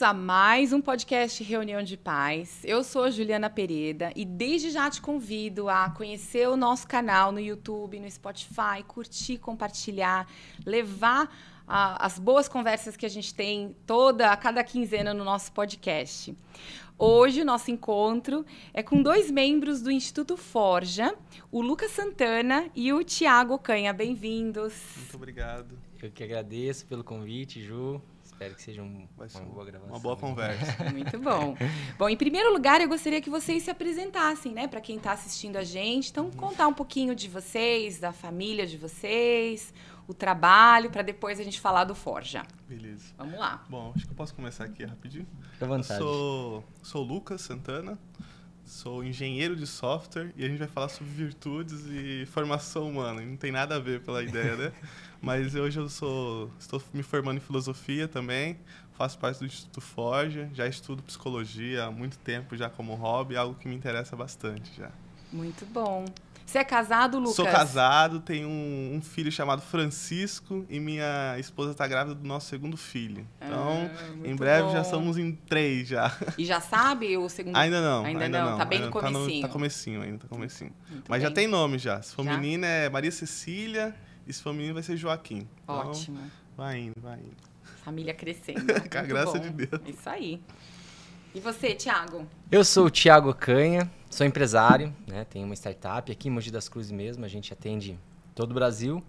Bem-vindos a mais um podcast Reunião de Pais. Eu sou a Juliana Pereda e desde já te convido a conhecer o nosso canal no YouTube, no Spotify, curtir, compartilhar, levar as boas conversas que a gente tem a cada quinzena no nosso podcast. Hoje o nosso encontro é com dois membros do Instituto Forja, o Lucas Santana e o Thiago Canha. Bem-vindos. Muito obrigado. Eu que agradeço pelo convite, Ju. Espero que seja uma boa gravação. Uma boa conversa. Muito bom. Bom, em primeiro lugar, eu gostaria que vocês se apresentassem, né? Para quem está assistindo a gente. Então, contar um pouquinho de vocês, da família de vocês, o trabalho, para depois a gente falar do Forja. Beleza. Vamos lá. Bom, acho que eu posso começar aqui rapidinho. Fica à vontade. Eu sou o Lucas Santana, sou engenheiro de software e a gente vai falar sobre virtudes e formação humana. Não tem nada a ver pela ideia, né? Mas hoje estou me formando em filosofia também, faço parte do Instituto Forja, já estudo psicologia há muito tempo já como hobby, algo que me interessa bastante já. Muito bom. Você é casado, Lucas? Sou casado, tenho um filho chamado Francisco e minha esposa está grávida do nosso segundo filho. Então, em breve já somos em 3 já. E já sabe o segundo? Ainda não. Ainda não. Tá bem no comecinho. Tá comecinho ainda, tá comecinho. Muito Mas bem. já tem nome já. Se for Já? menina é Maria Cecília e se for menino vai ser Joaquim. Então, Ótimo. vai indo, vai indo. Família crescendo. Com a graça de Deus. Isso aí. E você, Thiago? Eu sou o Thiago Canha, sou empresário, né? Tenho uma startup aqui em Mogi das Cruzes mesmo, a gente atende todo o Brasil.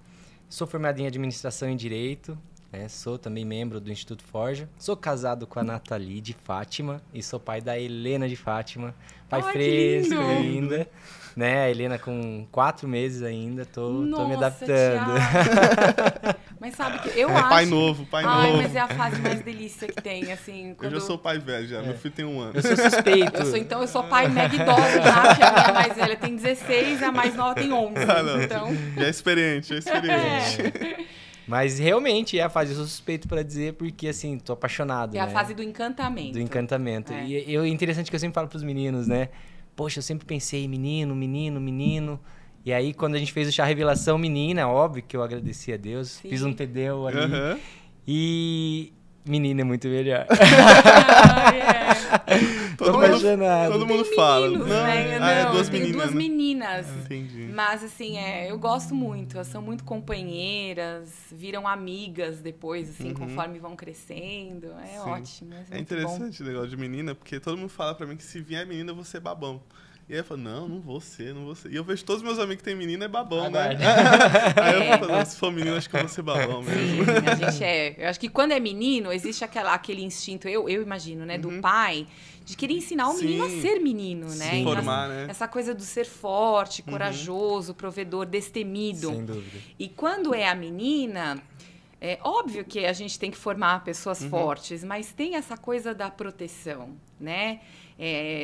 Sou formado em administração e direito, né? Sou também membro do Instituto Forja. Sou casado com a Nathalie de Fátima e sou pai da Helena de Fátima. Pai Ai, que fresco, lindo! linda. Né? A Helena com 4 meses ainda, tô me adaptando. Thiago. Mas sabe que eu acho... Pai novo, pai Ai, novo. mas é a fase mais delícia que tem, assim. Eu já sou pai velho já, meu filho tem 1 ano. Eu sou suspeito. Eu sou pai mega idosa, já, que a minha mais velha tem 16 e a mais nova tem 11. Ah, não. Então... Já é experiente, já é experiente. É. Mas realmente é a fase, eu sou suspeito pra dizer, porque assim, tô apaixonado, É né? a fase do encantamento. Do encantamento. É. E é interessante que eu sempre falo pros meninos, né? Poxa, eu sempre pensei menino, menino, menino. E aí, quando a gente fez o chá revelação menina, óbvio que eu agradeci a Deus. Sim. Fiz um TDU ali. Aham. E menina é muito melhor. Ai, é. Tô apaixonado. Todo mundo Tem fala. meninos, Não, né? é Não, duas tenho meninas. duas né? meninas. Entendi. Mas, assim, eu gosto muito. Elas são muito companheiras, viram amigas depois, assim, conforme vão crescendo. É Sim. ótimo. É, É muito interessante o negócio de menina, porque todo mundo fala pra mim que se vier menina, eu vou ser babão. E aí eu falo, não vou ser. E eu vejo todos os meus amigos que têm menina é babão, né? Aí eu falo, não, se for menino, acho que eu vou ser babão bom. mesmo. Sim, a gente Eu acho que quando é menino, existe aquele instinto, eu imagino, né, do pai, de querer ensinar o menino a Sim. ser menino, né? Sim. Então, Formar, né? essa coisa do ser forte, corajoso, provedor, destemido. Sem dúvida. E quando é a menina, é óbvio que a gente tem que formar pessoas fortes, mas tem essa coisa da proteção, né?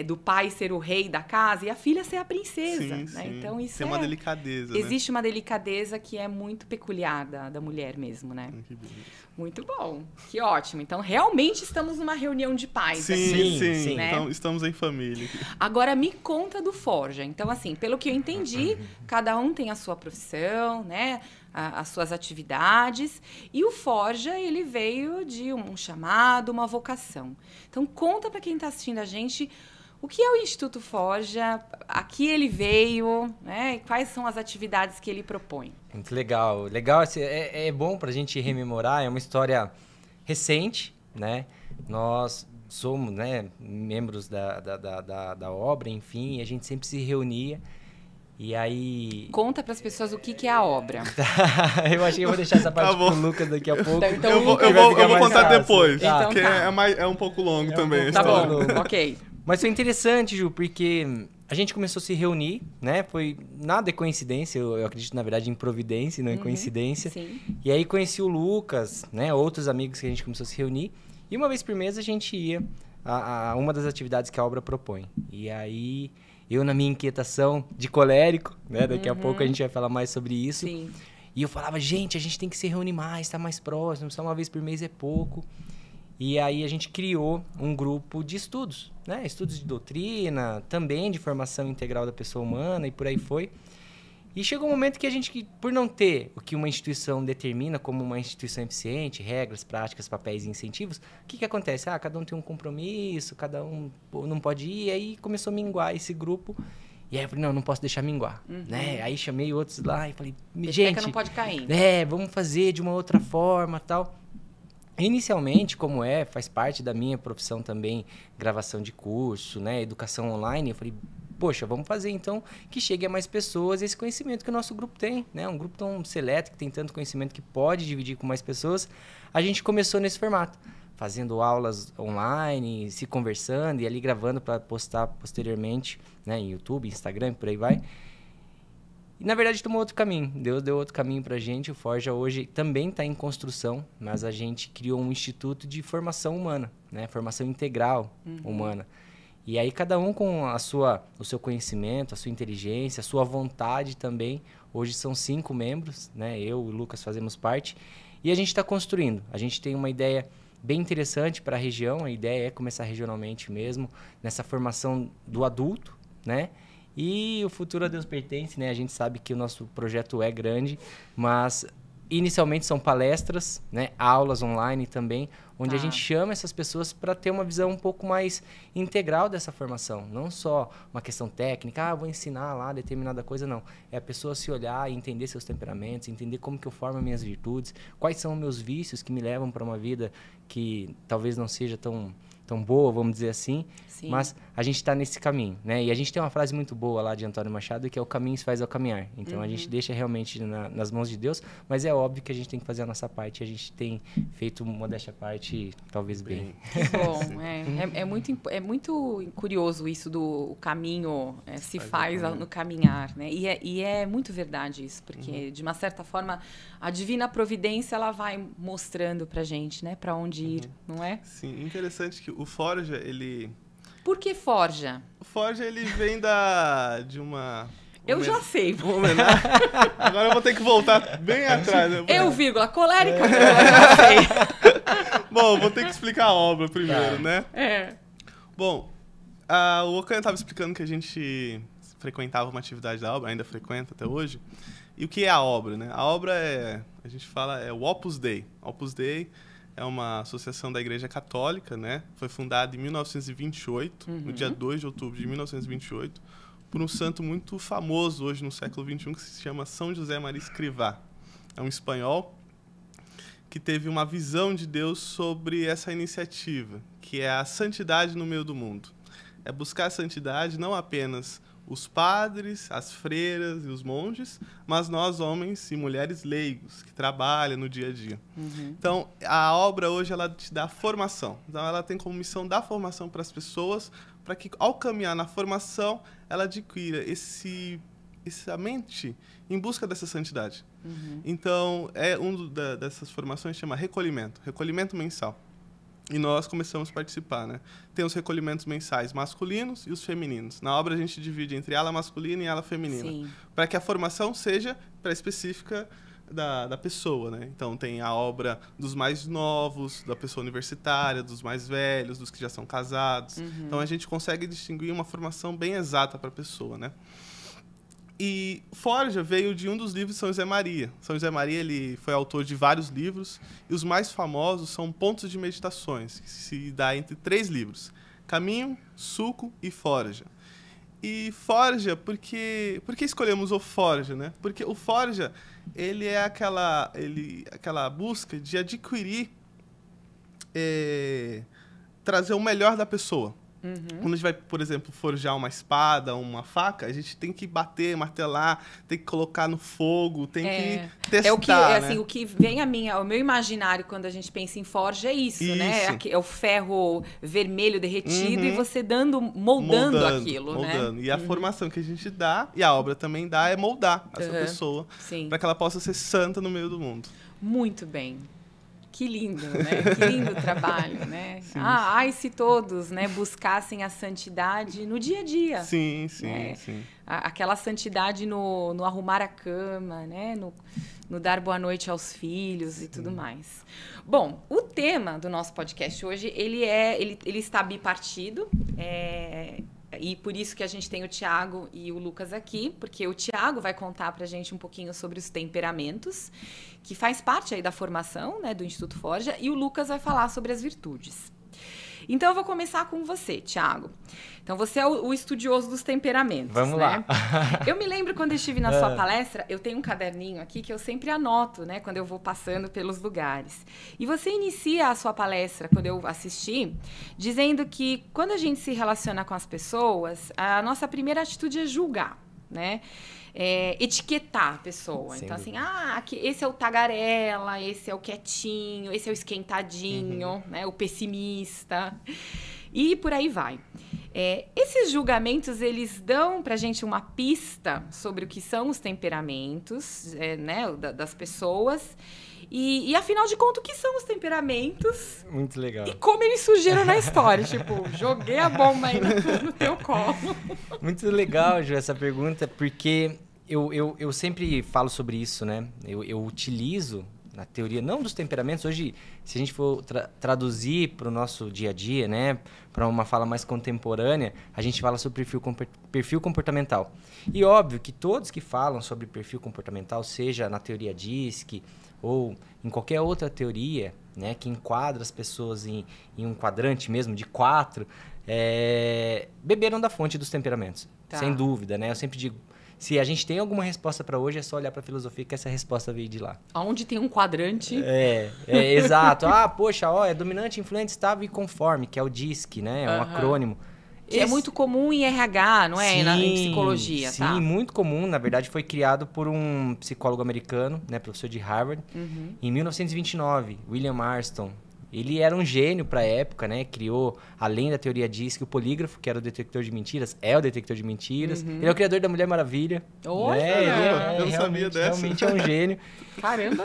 Do pai ser o rei da casa e a filha ser a princesa, Sim, né? sim. Então isso Tem uma delicadeza, né? existe uma delicadeza que é muito peculiar da mulher mesmo, né? Que beleza. Muito bom, que ótimo. Então realmente estamos numa reunião de pais. Sim, aqui, sim. né? Então, estamos em família. Agora me conta do Forja. Então, assim, pelo que eu entendi, cada um tem a sua profissão, né? As suas atividades. E o Forja, ele veio de um chamado, uma vocação. Então, conta para quem está assistindo a gente o que é o Instituto Forja, aqui ele veio, né? E quais são as atividades que ele propõe. Muito legal. Legal, é bom pra gente rememorar, é uma história recente, né? Nós somos, né, membros da obra, enfim, e a gente sempre se reunia. E aí... Conta para as pessoas o que é a obra. Eu acho que eu vou deixar essa parte Tá bom. pro Lucas daqui a pouco. Então, Eu vou Lucas, vai ficar mais contar fácil. depois, Tá. porque Então tá. é um pouco longo também a Tá história. bom, ok. Mas foi interessante, Ju, porque a gente começou a se reunir, né? Nada é coincidência, eu acredito, na verdade, em providência, não em coincidência. Sim. E aí conheci o Lucas, né? Outros amigos que a gente começou a se reunir. E uma vez por mês a gente ia a uma das atividades que a obra propõe. E aí, eu na minha inquietação de colérico, né? Daqui a pouco a gente vai falar mais sobre isso. Sim. E eu falava, gente, a gente tem que se reunir mais, estar mais próximo, só uma vez por mês é pouco. E aí a gente criou um grupo de estudos, né? Estudos de doutrina, também de formação integral da pessoa humana e por aí foi. E chegou um momento que a gente, por não ter o que uma instituição determina como uma instituição eficiente, regras, práticas, papéis e incentivos, o que acontece? Cada um tem um compromisso, cada um não pode ir, e aí começou a minguar esse grupo. E aí eu falei, não posso deixar minguar, né? Aí chamei outros lá e falei, gente... não pode cair. Vamos fazer de uma outra forma, tal. Inicialmente, como faz parte da minha profissão também, gravação de curso, né? Educação online, eu falei, poxa, vamos fazer então que chegue a mais pessoas esse conhecimento que o nosso grupo tem, né? Um grupo tão seleto, que tem tanto conhecimento que pode dividir com mais pessoas. A gente começou nesse formato, fazendo aulas online, se conversando e ali gravando para postar posteriormente, né? Em YouTube, Instagram, por aí vai. E, na verdade, tomou outro caminho. Deus deu outro caminho para a gente. O Forja hoje também está em construção, mas a gente criou um instituto de formação humana, né? Formação integral humana. E aí, cada um com o seu conhecimento, a sua inteligência, a sua vontade também. Hoje são 5 membros, né? Eu e o Lucas fazemos parte. E a gente está construindo. A gente tem uma ideia bem interessante para a região. A ideia é começar regionalmente mesmo, nessa formação do adulto, né? E o futuro a Deus pertence, né? A gente sabe que o nosso projeto é grande, mas inicialmente são palestras, né? Aulas online também, onde a gente chama essas pessoas para ter uma visão um pouco mais integral dessa formação. Não só uma questão técnica, vou ensinar lá determinada coisa, não. É a pessoa se olhar e entender seus temperamentos, entender como que eu formo minhas virtudes, quais são os meus vícios que me levam para uma vida que talvez não seja tão boa, vamos dizer assim. Sim. Mas a gente está nesse caminho, né? E a gente tem uma frase muito boa lá de Antônio Machado, que é o caminho se faz ao caminhar. Então, a gente deixa realmente nas mãos de Deus, mas é óbvio que a gente tem que fazer a nossa parte. A gente tem feito, modéstia à parte, talvez bem. Que bom. É muito curioso isso do caminho se faz no caminhar, né? E é muito verdade isso, porque, de uma certa forma, a divina providência, ela vai mostrando pra gente, né? Pra onde ir, não é? Sim, interessante que o Forja, ele... Por que Forja? O Forja, ele vem de uma... Eu já sei. Agora eu vou ter que voltar bem atrás. Colérica, eu já sei. Bom, vou ter que explicar a obra primeiro, né? Bom, o Ocanha estava explicando que a gente frequentava uma atividade da obra, ainda frequenta até hoje. E o que é a obra, né? A obra a gente fala, é o Opus Dei. Opus Dei é uma associação da Igreja Católica, né? Foi fundada em 1928, no dia 2 de outubro de 1928, por um santo muito famoso hoje no século XXI, que se chama São José Maria Escrivá. É um espanhol que teve uma visão de Deus sobre essa iniciativa, que é a santidade no meio do mundo. É buscar a santidade não apenas os padres, as freiras e os monges, mas nós, homens e mulheres leigos, que trabalham no dia a dia. Então, a obra hoje, ela te dá formação. Então, ela tem como missão dar formação para as pessoas, para que, ao caminhar na formação, ela adquira essa mente em busca dessa santidade. Então, dessas formações chama recolhimento mensal. E nós começamos a participar, né? Tem os recolhimentos mensais masculinos e os femininos. Na obra a gente divide entre ala masculina e ala feminina, para que a formação seja específica da pessoa, né? Então tem a obra dos mais novos, da pessoa universitária, dos mais velhos, dos que já são casados. Então a gente consegue distinguir uma formação bem exata para a pessoa, né? E Forja veio de um dos livros de São José Maria. São José Maria, ele foi autor de vários livros, e os mais famosos são Pontos de Meditações, que se dá entre 3 livros: Caminho, Suco e Forja. E Forja, por que escolhemos o Forja, né? Porque o Forja, ele é aquela busca de adquirir, trazer o melhor da pessoa. Quando a gente vai, por exemplo, forjar uma espada, uma faca, a gente tem que bater, martelar, tem que colocar no fogo, tem que testar, assim, o que vem ao meu imaginário quando a gente pensa em forja é isso. Né? É o ferro vermelho derretido e você moldando aquilo, né? E a formação que a gente dá, e a obra também dá, é moldar essa pessoa para que ela possa ser santa no meio do mundo. Muito bem. Que lindo, né? Que lindo trabalho, né? Ai, se todos, né, buscassem a santidade no dia a dia. Sim. Aquela santidade no arrumar a cama, né? No dar boa noite aos filhos e tudo mais. Bom, o tema do nosso podcast hoje, ele está bipartido. E por isso que a gente tem o Thiago e o Lucas aqui, porque o Thiago vai contar pra gente um pouquinho sobre os temperamentos, que faz parte aí da formação, né, do Instituto Forja, e o Lucas vai falar sobre as virtudes. Então, eu vou começar com você, Thiago. Então, você é o estudioso dos temperamentos. Vamos né? lá. Eu me lembro quando eu estive na sua palestra, eu tenho um caderninho aqui que eu sempre anoto, né? Quando eu vou passando pelos lugares. E você inicia a sua palestra, quando eu assisti, dizendo que quando a gente se relaciona com as pessoas, a nossa primeira atitude é julgar, né? Etiquetar a pessoa. Sem então, dúvida. assim, esse é o tagarela, esse é o quietinho, esse é o esquentadinho, né? O pessimista. E por aí vai. Esses julgamentos, eles dão pra gente uma pista sobre o que são os temperamentos, né? Das pessoas. E, afinal de contas, o que são os temperamentos? Muito legal. E como eles surgiram na história. Tipo, joguei a bomba aí no teu colo. Muito legal, Ju, essa pergunta, porque eu sempre falo sobre isso, né? Eu utilizo na teoria, não dos temperamentos, hoje, se a gente for traduzir para o nosso dia a dia, né? Para uma fala mais contemporânea, a gente fala sobre perfil comportamental. E óbvio que todos que falam sobre perfil comportamental, seja na teoria DISC ou em qualquer outra teoria, né, que enquadra as pessoas em um quadrante mesmo de 4, beberam da fonte dos temperamentos, sem dúvida, né? Eu sempre digo, se a gente tem alguma resposta para hoje, é só olhar para a filosofia que essa resposta veio de lá. Onde tem um quadrante... Exato. Poxa, é dominante, influente, estável e conforme, que é o DISC, né? É um acrônimo. Que é muito comum em RH, não é? Sim, em psicologia, sim, tá? Sim, muito comum. Na verdade, foi criado por um psicólogo americano, né, professor de Harvard, em 1929, William Marston. Ele era um gênio para a época, né? Criou, além da teoria DISC, o polígrafo, que era o detector de mentiras. É o detector de mentiras. Ele é o criador da Mulher Maravilha. Olha! Eu não sabia dessa. Realmente é um gênio. Caramba!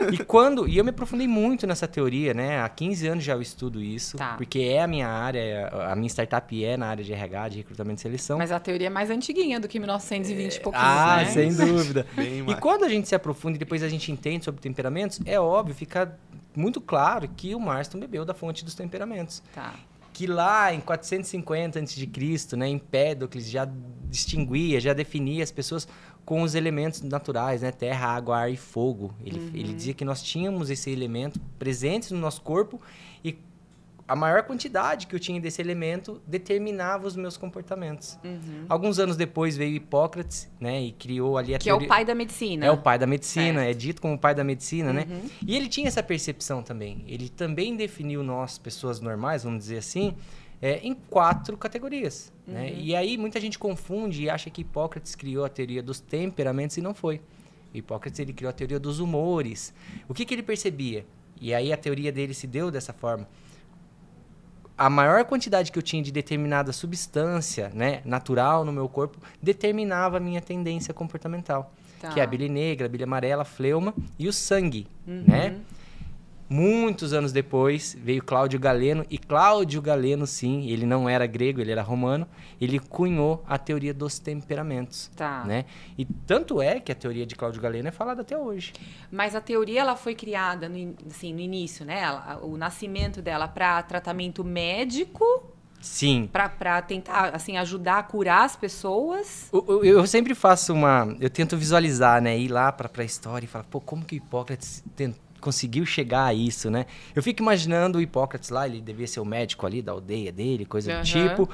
E eu me aprofundei muito nessa teoria, né? Há 15 anos já eu estudo isso, porque é a minha área, a minha startup é na área de RH, de recrutamento e seleção. Mas a teoria é mais antiguinha do que 1920 e pouquinho, né? Sem dúvida. E quando a gente se aprofunda e depois a gente entende sobre temperamentos, é óbvio, fica muito claro que o Marston bebeu da fonte dos temperamentos. Tá. Que lá em 450 a.C., né, Empédocles já distinguia, já definia as pessoas com os elementos naturais, né, terra, água, ar e fogo. Ele dizia que nós tínhamos esse elemento presentes no nosso corpo e a maior quantidade que eu tinha desse elemento determinava os meus comportamentos. Alguns anos depois veio Hipócrates, né, e criou ali a teoria... Que é o pai da medicina. É o pai da medicina, certo. é dito como o pai da medicina, né? E ele tinha essa percepção também. Ele também definiu nós, pessoas normais, vamos dizer assim, em 4 categorias. Né? E aí muita gente confunde e acha que Hipócrates criou a teoria dos temperamentos e não foi. Hipócrates ele criou a teoria dos humores. O que ele percebia? E aí a teoria dele se deu dessa forma. A maior quantidade que eu tinha de determinada substância, né, natural no meu corpo determinava a minha tendência comportamental. Tá. Que é a bile negra, a bile amarela, a fleuma e o sangue, né? Muitos anos depois veio Cláudio Galeno, e Cláudio Galeno, sim, ele não era grego, ele era romano, ele cunhou a teoria dos temperamentos, né? E tanto é que a teoria de Cláudio Galeno é falada até hoje. Mas a teoria ela foi criada no início, né? O nascimento dela para tratamento médico. Sim. Para tentar, assim, ajudar a curar as pessoas. Eu sempre faço eu tento visualizar, né? Ir lá para a história e falar, como que Hipócrates conseguiu chegar a isso, né? Eu fico imaginando o Hipócrates lá, ele devia ser o médico ali da aldeia dele, coisa do tipo.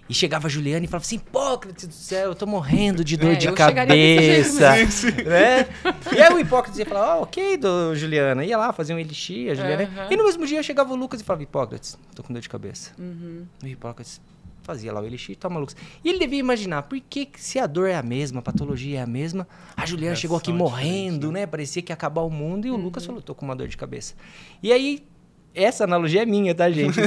E chegava a Juliana e falava assim, Hipócrates do céu, eu tô morrendo de dor de cabeça. Né? E aí o Hipócrates ia falar, ok, Juliana. Ia lá, fazia um elixir, a Juliana. E no mesmo dia chegava o Lucas e falava, Hipócrates, tô com dor de cabeça. E o Hipócrates fazia lá o elixir, toma Lucas. E ele devia imaginar, por que se a dor é a mesma, a patologia é a mesma, a Juliana chegou aqui morrendo, né? Parecia que ia acabar o mundo, e o Lucas falou, tô com uma dor de cabeça. E aí, essa analogia é minha, tá, gente?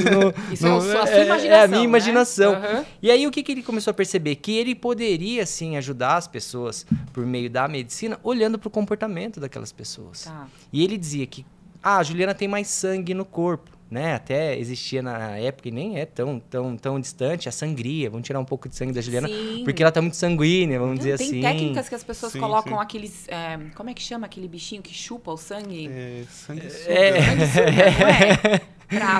Isso é a sua imaginação, é a minha imaginação. Né? E aí, o que ele começou a perceber? Que ele poderia, sim, ajudar as pessoas por meio da medicina, olhando para o comportamento daquelas pessoas. E ele dizia que a Juliana tem mais sangue no corpo. Né? Até existia na época, e nem é tão distante, a sangria. Vamos tirar um pouco de sangue da Juliana, porque ela tá muito sanguínea, vamos dizer assim. Tem técnicas que as pessoas colocam aqueles... como é que chama aquele bichinho que chupa o sangue? Sanguessuga. Sanguessuga, não é?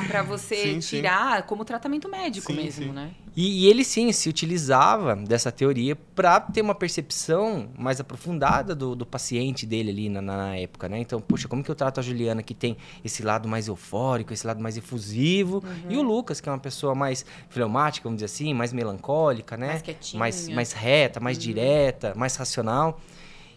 Pra você tirar como tratamento médico mesmo, né? E ele, sim, se utilizava dessa teoria para ter uma percepção mais aprofundada do paciente dele ali na época, né? Então, poxa, como que eu trato a Juliana, que tem esse lado mais eufórico, esse lado mais efusivo, e o Lucas, que é uma pessoa mais fleumática, vamos dizer assim, mais melancólica, né? Mais quietinha. Mais reta, mais direta, mais racional.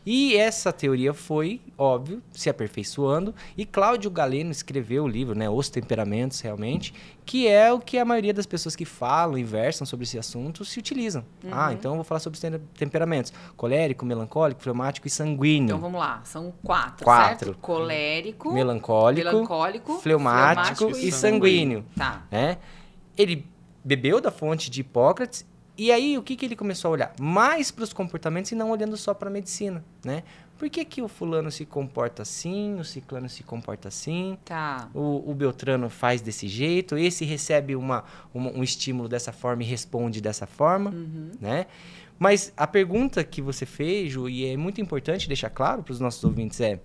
E essa teoria foi, óbvio, se aperfeiçoando. E Cláudio Galeno escreveu o livro, né, Os Temperamentos, realmente, que é o que a maioria das pessoas que falam e versam sobre esse assunto se utilizam. Então eu vou falar sobre os temperamentos. Colérico, melancólico, fleumático e sanguíneo. Então vamos lá, são quatro. Certo? Colérico, melancólico, fleumático e sanguíneo. Tá. Né? Ele bebeu da fonte de Hipócrates. E aí, o que ele começou a olhar? Mais para os comportamentos e não olhando só para a medicina, né? Por que o fulano se comporta assim, o ciclano se comporta assim, tá. o Beltrano faz desse jeito, esse recebe um estímulo dessa forma e responde dessa forma, né? Mas a pergunta que você fez, Ju, e é muito importante deixar claro para os nossos ouvintes é: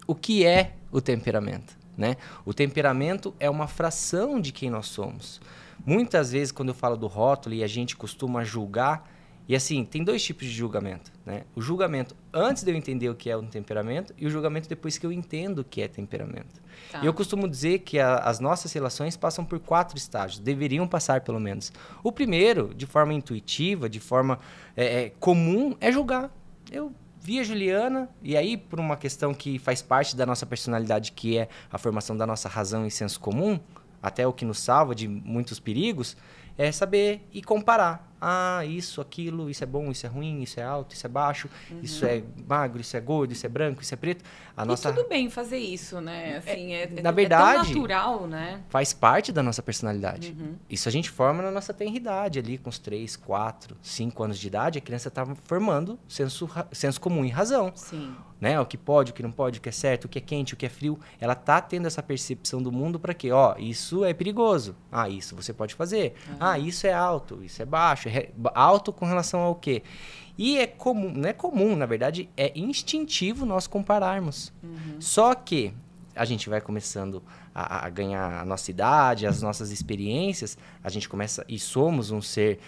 o que é o temperamento, né? O temperamento é uma fração de quem nós somos. Muitas vezes, quando eu falo do rótulo e a gente costuma julgar, e assim, tem dois tipos de julgamento, né? O julgamento antes de eu entender o que é um temperamento e o julgamento depois que eu entendo o que é temperamento. Tá. Eu costumo dizer que as nossas relações passam por 4 estágios, deveriam passar pelo menos. O primeiro, de forma intuitiva, de forma comum, é julgar. Eu vi a Juliana, e aí por uma questão que faz parte da nossa personalidade, que é a formação da nossa razão e senso comum, até o que nos salva de muitos perigos, é saber e comparar. Ah, isso, aquilo, isso é bom, isso é ruim, isso é alto, isso é baixo, isso é magro, isso é gordo, isso é branco, isso é preto. E tudo bem fazer isso, né? Assim, na verdade, tão natural, né? Faz parte da nossa personalidade. Isso a gente forma na nossa tenridade, ali com os 3, 4, 5 anos de idade, a criança está formando senso comum e razão. Sim. Né? O que pode, o que não pode, o que é certo, o que é quente, o que é frio. Ela tá tendo essa percepção do mundo para quê? Ó, isso é perigoso. Ah, isso você pode fazer. Ah, isso é alto, isso é baixo. Alto com relação ao quê? E é comum, não é comum, na verdade, é instintivo nós compararmos. Só que a gente vai começando a ganhar a nossa idade, as nossas experiências, a gente começa, e somos um ser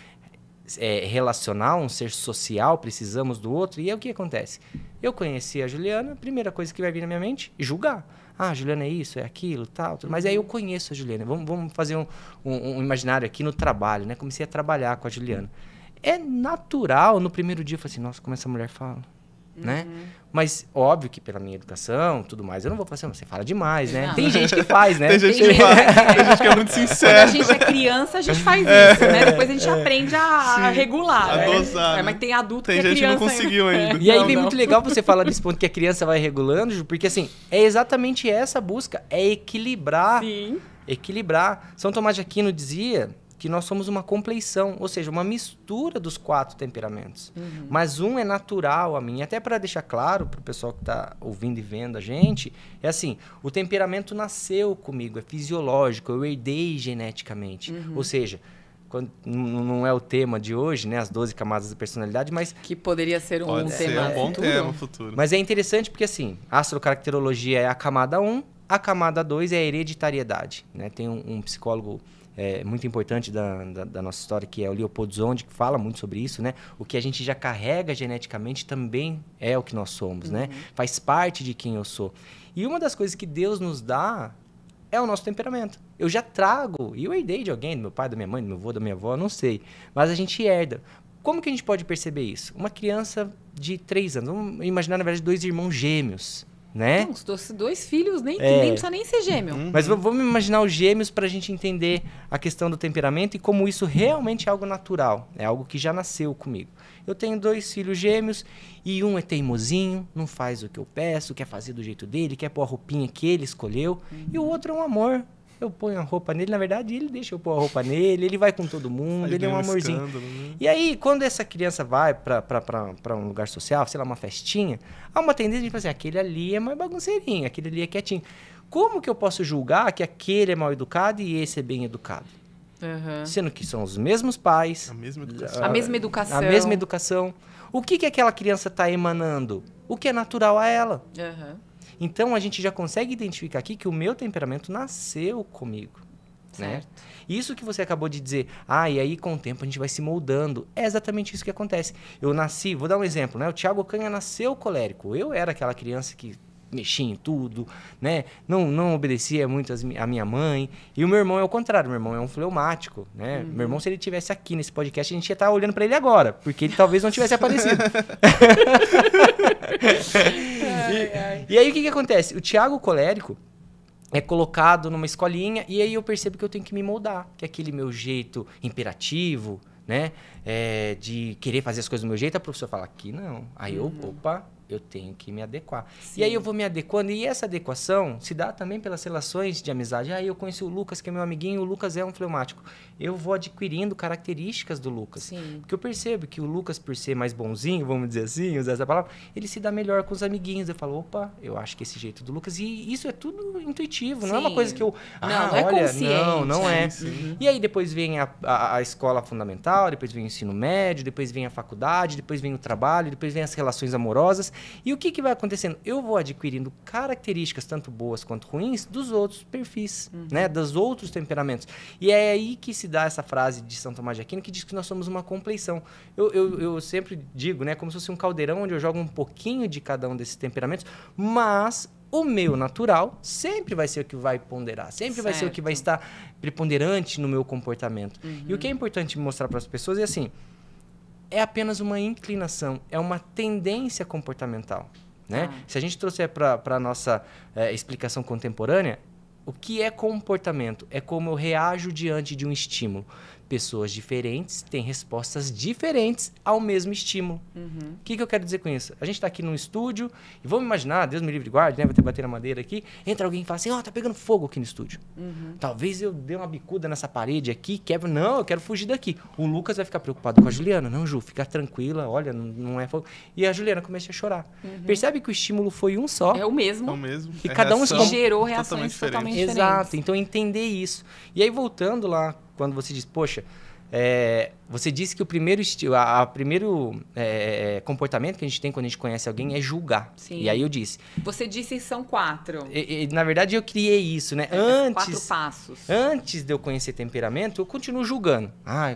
relacional, um ser social, precisamos do outro, e aí o que acontece? Eu conheci a Juliana, a primeira coisa que vai vir na minha mente, julgar. Ah, a Juliana é isso, é aquilo, tal. Mas aí eu conheço a Juliana. Vamos fazer um imaginário aqui no trabalho, né? Comecei a trabalhar com a Juliana. É natural, no primeiro dia, eu falei assim, nossa, como essa mulher fala, né? Mas, óbvio que pela minha educação, tudo mais, eu não vou fazer, você fala demais, né? Tem gente que faz, né? Tem gente que faz, tem gente que é muito sincera. Quando a gente é criança, a gente faz isso, né? Depois a gente aprende a regular, a né? dosar, né? Mas tem adulto tem que é gente criança que não conseguiu ainda. E aí vem muito legal você falar desse ponto que a criança vai regulando, Ju, porque assim, é exatamente essa busca, é equilibrar. Sim. Equilibrar. São Tomás de Aquino dizia que nós somos uma compleição, ou seja, uma mistura dos 4 temperamentos. Mas um é natural a mim. Até para deixar claro para o pessoal que está ouvindo e vendo a gente, é assim, o temperamento nasceu comigo, é fisiológico, eu herdei geneticamente. Ou seja, não é o tema de hoje, né, as 12 camadas da personalidade, mas... Que poderia ser um Pode ser tema um bom futuro. tema futuro. Mas é interessante porque, assim, a astrocaracterologia é a camada 1, a camada 2 é a hereditariedade, né? Tem um psicólogo muito importante da nossa história, que é o Leopoldo Zondi, que fala muito sobre isso, né? O que a gente já carrega geneticamente também é o que nós somos, né? Faz parte de quem eu sou. E uma das coisas que Deus nos dá é o nosso temperamento. Eu já trago, e eu herdei de alguém, do meu pai, da minha mãe, do meu avô, da minha avó, não sei. Mas a gente herda. Como que a gente pode perceber isso? Uma criança de 3 anos, vamos imaginar, na verdade, 2 irmãos gêmeos, né? Não, os 2 filhos nem precisa nem ser gêmeo. Mas vamos imaginar os gêmeos para a gente entender a questão do temperamento e como isso realmente é algo natural. É algo que já nasceu comigo. Eu tenho 2 filhos gêmeos e um é teimosinho, não faz o que eu peço, quer fazer do jeito dele, quer pôr a roupinha que ele escolheu. E o outro é um amor. Eu ponho a roupa nele, na verdade, ele deixa eu pôr a roupa nele, ele vai com todo mundo, ele é um amorzinho. Escândalo, né? E aí, quando essa criança vai para um lugar social, sei lá, uma festinha, há uma tendência de falar assim, aquele ali é mais bagunceirinho, aquele ali é quietinho. Como que eu posso julgar que aquele é mal educado e esse é bem educado? Sendo que são os mesmos pais. A mesma educação. A mesma educação. A mesma educação. O que aquela criança está emanando? O que é natural a ela. Então, a gente já consegue identificar aqui que o meu temperamento nasceu comigo. Né? Isso que você acabou de dizer, e aí com o tempo a gente vai se moldando. É exatamente isso que acontece. Eu nasci, vou dar um exemplo, né? O Thiago Ocanha nasceu colérico. Eu era aquela criança que mexia em tudo, né? Não obedecia muito a minha mãe. E o meu irmão é o contrário, meu irmão é um fleumático, né? Meu irmão, se ele estivesse aqui nesse podcast, a gente ia estar olhando para ele agora, porque ele talvez não tivesse aparecido. E aí o que acontece? O Thiago colérico é colocado numa escolinha e aí eu percebo que eu tenho que me moldar, que aquele meu jeito imperativo, né, de querer fazer as coisas do meu jeito, a professora fala aqui não. Aí eu tenho que me adequar. Sim. E aí eu vou me adequando e essa adequação se dá também pelas relações de amizade. Eu conheci o Lucas, que é meu amiguinho, o Lucas é um fleumático. Eu vou adquirindo características do Lucas. Sim. Porque eu percebo que o Lucas, por ser mais bonzinho, vamos dizer assim, usar essa palavra, ele se dá melhor com os amiguinhos. Eu falo, eu acho que esse jeito do Lucas... E isso é tudo intuitivo, sim. Não é uma coisa que eu... não é consciente. Não é. Uhum. E aí depois vem a escola fundamental, depois vem o ensino médio, depois vem a faculdade, depois vem o trabalho, depois vem as relações amorosas. E o que vai acontecendo? Eu vou adquirindo características, tanto boas quanto ruins, dos outros perfis, né? Dos outros temperamentos. E é aí que se dá essa frase de São Tomás de Aquino, que diz que nós somos uma compleição. Eu sempre digo, né? Como se fosse um caldeirão onde eu jogo um pouquinho de cada um desses temperamentos, mas o meu natural sempre vai ser o que vai ponderar, sempre vai ser o que vai estar preponderante no meu comportamento. E o que é importante mostrar para as pessoas é assim... É apenas uma inclinação, é uma tendência comportamental, né? Se a gente trouxer para a nossa explicação contemporânea, o que é comportamento? É como eu reajo diante de um estímulo. Pessoas diferentes têm respostas diferentes ao mesmo estímulo. O que eu quero dizer com isso? A gente está aqui num estúdio e vamos imaginar, Deus me livre e guarde, né? Vai ter bater na madeira aqui. Entra alguém e fala assim, tá pegando fogo aqui no estúdio. Talvez eu dê uma bicuda nessa parede aqui, quebro. Não, eu quero fugir daqui. O Lucas vai ficar preocupado com a Juliana. Não, Ju, fica tranquila, olha, não é fogo. E a Juliana começa a chorar. Percebe que o estímulo foi um só. É o mesmo. E cada um gerou reações totalmente diferentes. Exato, então entender isso. E aí voltando lá, quando você diz, poxa, você disse que o primeiro comportamento que a gente tem quando a gente conhece alguém é julgar. Sim. E aí eu disse... Você disse que são 4. Na verdade, eu criei isso, né? 4 passos. Antes de eu conhecer temperamento, eu continuo julgando.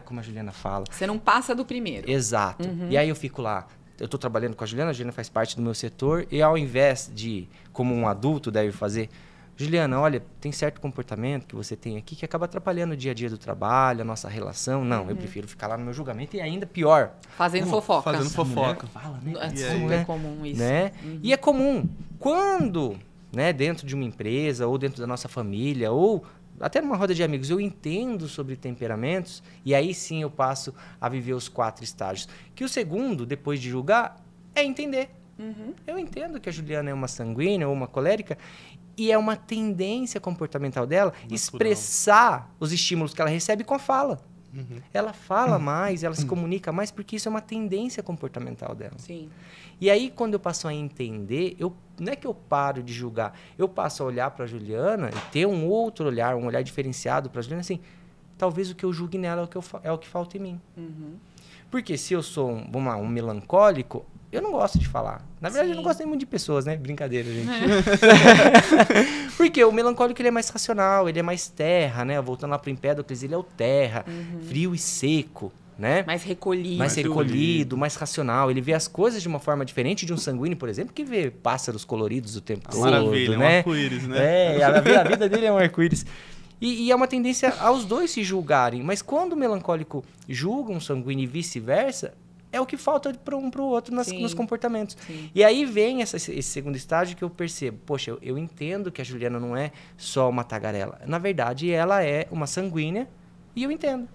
Como a Juliana fala. Você não passa do primeiro. Exato. E aí eu fico lá... Eu estou trabalhando com a Juliana faz parte do meu setor, e ao invés de, como um adulto deve fazer... Juliana, olha, tem certo comportamento que você tem aqui que acaba atrapalhando o dia a dia do trabalho, a nossa relação. Não, eu prefiro ficar lá no meu julgamento e ainda pior. Fazendo fofoca. Fazendo fofoca. Fala, né? É super comum isso. Né? E é comum. Quando, né, dentro de uma empresa, ou dentro da nossa família, ou até numa roda de amigos, eu entendo sobre temperamentos, e aí sim eu passo a viver os 4 estágios. Que o segundo, depois de julgar, é entender. Eu entendo que a Juliana é uma sanguínea ou uma colérica, e é uma tendência comportamental dela expressar os estímulos que ela recebe com a fala. Ela fala mais, ela se comunica mais, porque isso é uma tendência comportamental dela. Sim. E aí, quando eu passo a entender, não é que eu paro de julgar, eu passo a olhar para a Juliana e ter um outro olhar, um olhar diferenciado para a Juliana, assim, talvez o que eu julgue nela é o que falta em mim. Porque se eu sou um melancólico, eu não gosto de falar. Na verdade, eu não gosto nem muito de pessoas, né? Brincadeira, gente. Porque o melancólico, ele é mais racional, ele é mais terra, né? Voltando lá pro Empédocles, ele é o terra, frio e seco, né? Mais recolhido. Mais recolhido, mais racional. Ele vê as coisas de uma forma diferente de um sanguíneo, por exemplo, que vê pássaros coloridos o tempo todo, maravilha, né? É um arco-íris, né? A vida dele é um arco-íris. E é uma tendência aos dois se julgarem. Mas quando o melancólico julga um sanguíneo e vice-versa, é o que falta para um para o outro nos comportamentos. Sim. E aí vem esse segundo estágio que eu percebo. Poxa, eu entendo que a Juliana não é só uma tagarela. Na verdade, ela é uma sanguínea e eu entendo.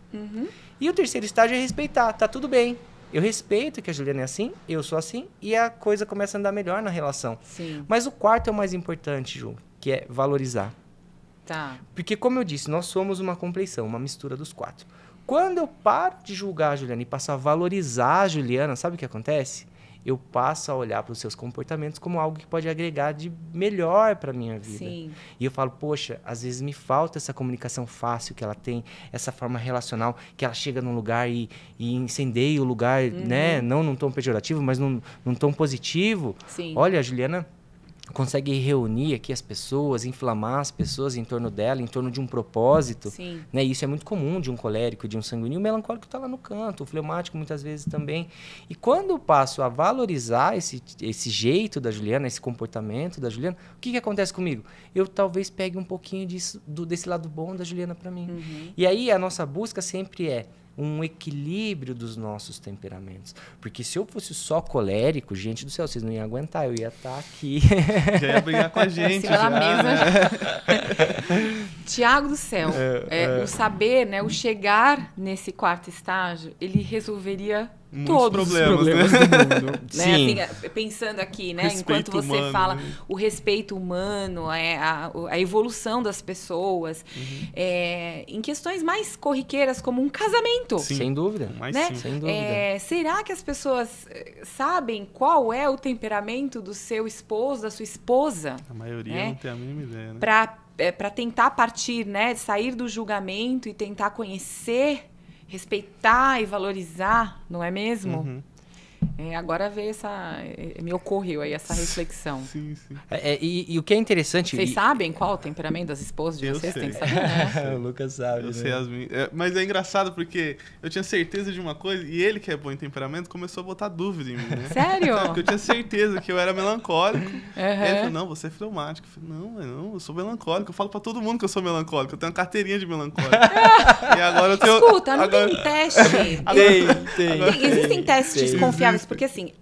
E o terceiro estágio é respeitar. Tá tudo bem. Eu respeito que a Juliana é assim, eu sou assim, e a coisa começa a andar melhor na relação. Sim. Mas o quarto é o mais importante, Ju, que é valorizar. Tá. Porque, como eu disse, nós somos uma compleição, uma mistura dos 4. Quando eu paro de julgar a Juliana e passo a valorizar a Juliana, sabe o que acontece? Eu passo a olhar para os seus comportamentos como algo que pode agregar de melhor para a minha vida. Sim. E eu falo, poxa, às vezes me falta essa comunicação fácil que ela tem, essa forma relacional, que ela chega num lugar e incendeia o lugar, né? Não num tom pejorativo, mas num tom positivo. Sim. Olha, a Juliana... consegue reunir aqui as pessoas, inflamar as pessoas em torno dela, em torno de um propósito. Sim. Né? Isso é muito comum de um colérico, de um sanguíneo. O melancólico está lá no canto, o fleumático muitas vezes também. E quando eu passo a valorizar esse jeito da Juliana, esse comportamento da Juliana, o que acontece comigo? Eu talvez pegue um pouquinho desse lado bom da Juliana para mim. E aí a nossa busca sempre é um equilíbrio dos nossos temperamentos. Porque se eu fosse só colérico, gente do céu, vocês não iam aguentar, eu ia estar aqui. Já ia brigar com a gente. Pela Já, mesa. né? Tiago do céu, o saber, né, o chegar nesse quarto estágio, ele resolveria Muitos todos problemas, os né? problemas do mundo. Né? Sim. Assim, pensando aqui, né, Respeito enquanto você humano, fala né? o respeito humano, a evolução das pessoas, em questões mais corriqueiras, como um casamento. Sim. Sem dúvida. Mas Né? sim. Sem dúvida. Será que as pessoas sabem qual é o temperamento do seu esposo, da sua esposa? A maioria É. não tem a mínima ideia, né? Para tentar partir, né, sair do julgamento e tentar conhecer, respeitar e valorizar, não é mesmo? Uhum. Agora veio me ocorreu aí essa reflexão. Sim, sim. E o que é interessante... Vocês sabem qual o temperamento das esposas de Eu vocês? sei. Tem que saber, né? O Lucas sabe, Eu sei as minhas. Mas é engraçado porque eu tinha certeza de uma coisa e ele, que é bom em temperamento, começou a botar dúvida em mim, né? Sério? Porque eu tinha certeza que eu era melancólico. E ele Aham. falou, não, você é fleumático. Eu falei, não, eu sou melancólico. Eu falo pra todo mundo que eu sou melancólico. Eu tenho uma carteirinha de melancólico. E agora eu tenho... Escuta, não agora... tem teste. Existem testes confiáveis, porque assim,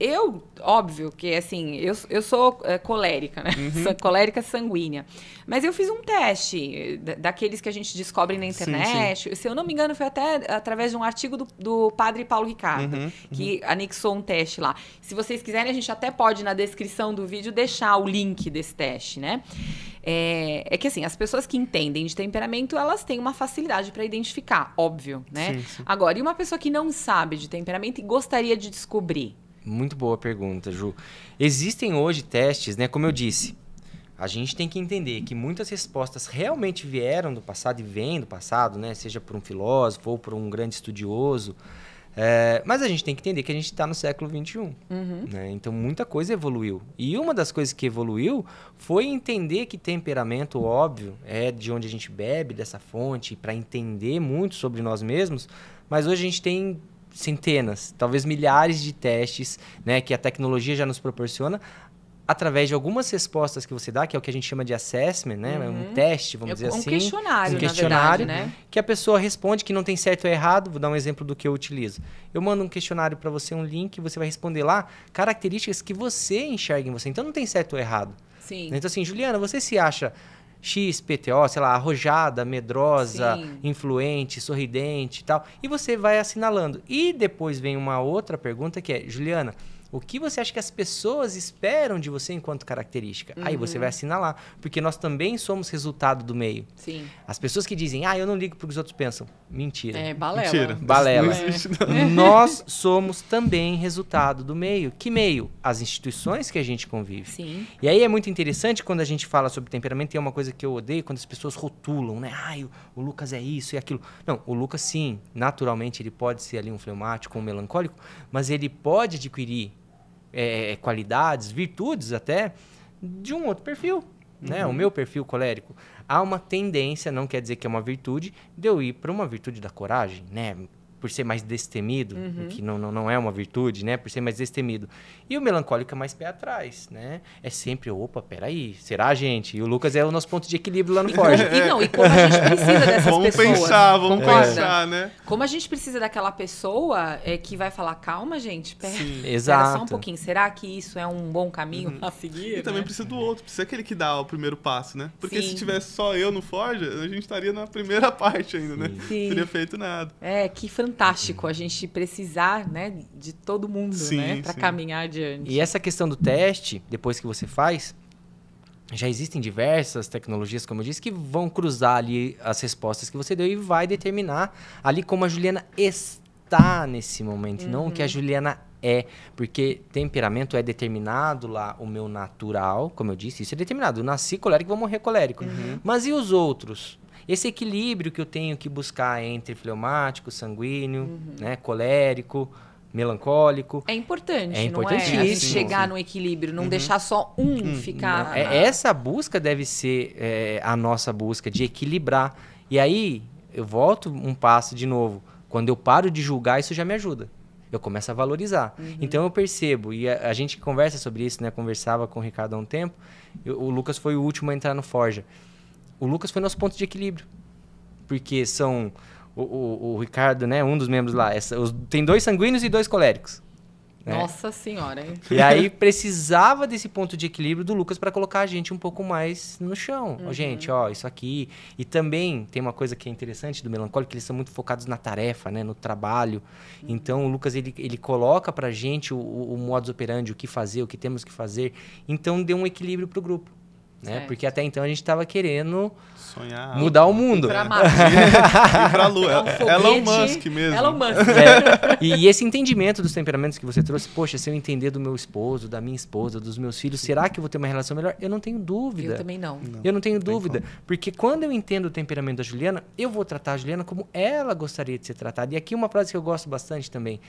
óbvio que assim, eu sou colérica, né? Sou colérica sanguínea. Mas eu fiz um teste daqueles que a gente descobre na internet. Se eu não me engano, foi até através de um artigo do padre Paulo Ricardo, que anexou um teste lá. Se vocês quiserem, a gente até pode, na descrição do vídeo, deixar o link desse teste, né? É que assim, as pessoas que entendem de temperamento, elas têm uma facilidade para identificar, óbvio, né? Sim, sim. Agora, e uma pessoa que não sabe de temperamento e gostaria de descobrir? Muito boa pergunta, Ju. Existem hoje testes, né? Como eu disse, a gente tem que entender que muitas respostas realmente vieram do passado e vêm do passado, né? Seja por um filósofo ou por um grande estudioso. Mas a gente tem que entender que a gente está no século XXI. Né? Então, muita coisa evoluiu. E uma das coisas que evoluiu foi entender que temperamento, óbvio, é de onde a gente bebe, dessa fonte, para entender muito sobre nós mesmos. Mas hoje a gente tem centenas, talvez milhares de testes, né, que a tecnologia já nos proporciona, através de algumas respostas que você dá, que é o que a gente chama de assessment, né? Um teste, vamos dizer assim. Um questionário, um questionário, na verdade, né? que a pessoa responde, que não tem certo ou errado. Vou dar um exemplo do que eu utilizo. Eu mando um questionário para você, um link, você vai responder lá características que você enxerga em você. Então, não tem certo ou errado. Sim. Então, assim, Juliana, você se acha XPTO, sei lá, arrojada, medrosa, Sim. influente, sorridente e tal. E você vai assinalando. E depois vem uma outra pergunta que é, Juliana, o que você acha que as pessoas esperam de você enquanto característica? Aí você vai assinalar, porque nós também somos resultado do meio. Sim. As pessoas que dizem, eu não ligo para o que os outros pensam. Mentira. Balela. Mentira. Balela. Não existe, não. Nós somos também resultado do meio. Que meio? As instituições que a gente convive. Sim. E aí é muito interessante quando a gente fala sobre temperamento, e é uma coisa que eu odeio quando as pessoas rotulam, né? O Lucas é isso e aquilo. Não, o Lucas sim, naturalmente ele pode ser ali um fleumático, um melancólico, mas ele pode adquirir qualidades, virtudes até, de um outro perfil. Né? O meu perfil colérico. Há uma tendência, não quer dizer que é uma virtude, de eu ir para uma virtude da coragem, né? Por ser mais destemido, o que não é uma virtude, né? Por ser mais destemido. E o melancólico é mais pé atrás, né? É sempre, opa, peraí, será, gente? E o Lucas é o nosso ponto de equilíbrio lá no Forja. E como a gente precisa dessas Vamos pessoas. vamos concorda? pensar, né? Como a gente precisa daquela pessoa que vai falar, calma, gente, pera só um Exato. pouquinho. Será que isso é um bom caminho a seguir? E também né? precisa do outro, precisa aquele que dá o primeiro passo, né? Porque Sim. se tivesse só eu no Forja, a gente estaria na primeira parte ainda, né? Sim. Não teria feito nada. Que fantástico a gente precisar, né, de todo mundo, Sim, né, para sim. caminhar adiante. E essa questão do teste, depois que você faz, já existem diversas tecnologias, como eu disse, que vão cruzar ali as respostas que você deu e vai determinar ali como a Juliana está nesse momento, não o que a Juliana é. Porque temperamento é determinado lá, o meu natural, como eu disse, isso é determinado. Eu nasci colérico, vou morrer colérico. Mas e os outros? Esse equilíbrio que eu tenho que buscar entre fleumático, sanguíneo, né, colérico, melancólico. É importante, É não é? A gente importantíssimo. chegar no equilíbrio, não deixar só ficar... Essa busca deve ser a nossa busca de equilibrar. E aí, eu volto um passo de novo. Quando eu paro de julgar, isso já me ajuda. Eu começo a valorizar. Então eu percebo, e a gente conversa sobre isso, né? Conversava com o Ricardo há um tempo. O Lucas foi o último a entrar no Forja. O Lucas foi nosso ponto de equilíbrio. Porque são... O Ricardo, né? Um dos membros lá. Tem 2 sanguíneos e 2 coléricos. Né? Nossa senhora, hein? E aí precisava desse ponto de equilíbrio do Lucas para colocar a gente um pouco mais no chão. Gente, ó, isso aqui. E também tem uma coisa que é interessante do melancólico, que eles são muito focados na tarefa, né, no trabalho. Então o Lucas ele coloca pra gente o modus operandi, o que fazer, o que temos que fazer. Então deu um equilíbrio pro grupo. Né? Certo. Porque até então a gente estava querendo sonhar, mudar o mundo. Pra Marte. Ir pra Lua. É um foguete. Elon Musk mesmo. Elon Musk. E esse entendimento dos temperamentos que você trouxe, poxa, se eu entender do meu esposo, da minha esposa, dos meus filhos, será que eu vou ter uma relação melhor? Eu não tenho dúvida. Eu também não. Eu não tenho dúvida. Porque quando eu entendo o temperamento da Juliana, eu vou tratar a Juliana como ela gostaria de ser tratada. E aqui uma frase que eu gosto bastante também,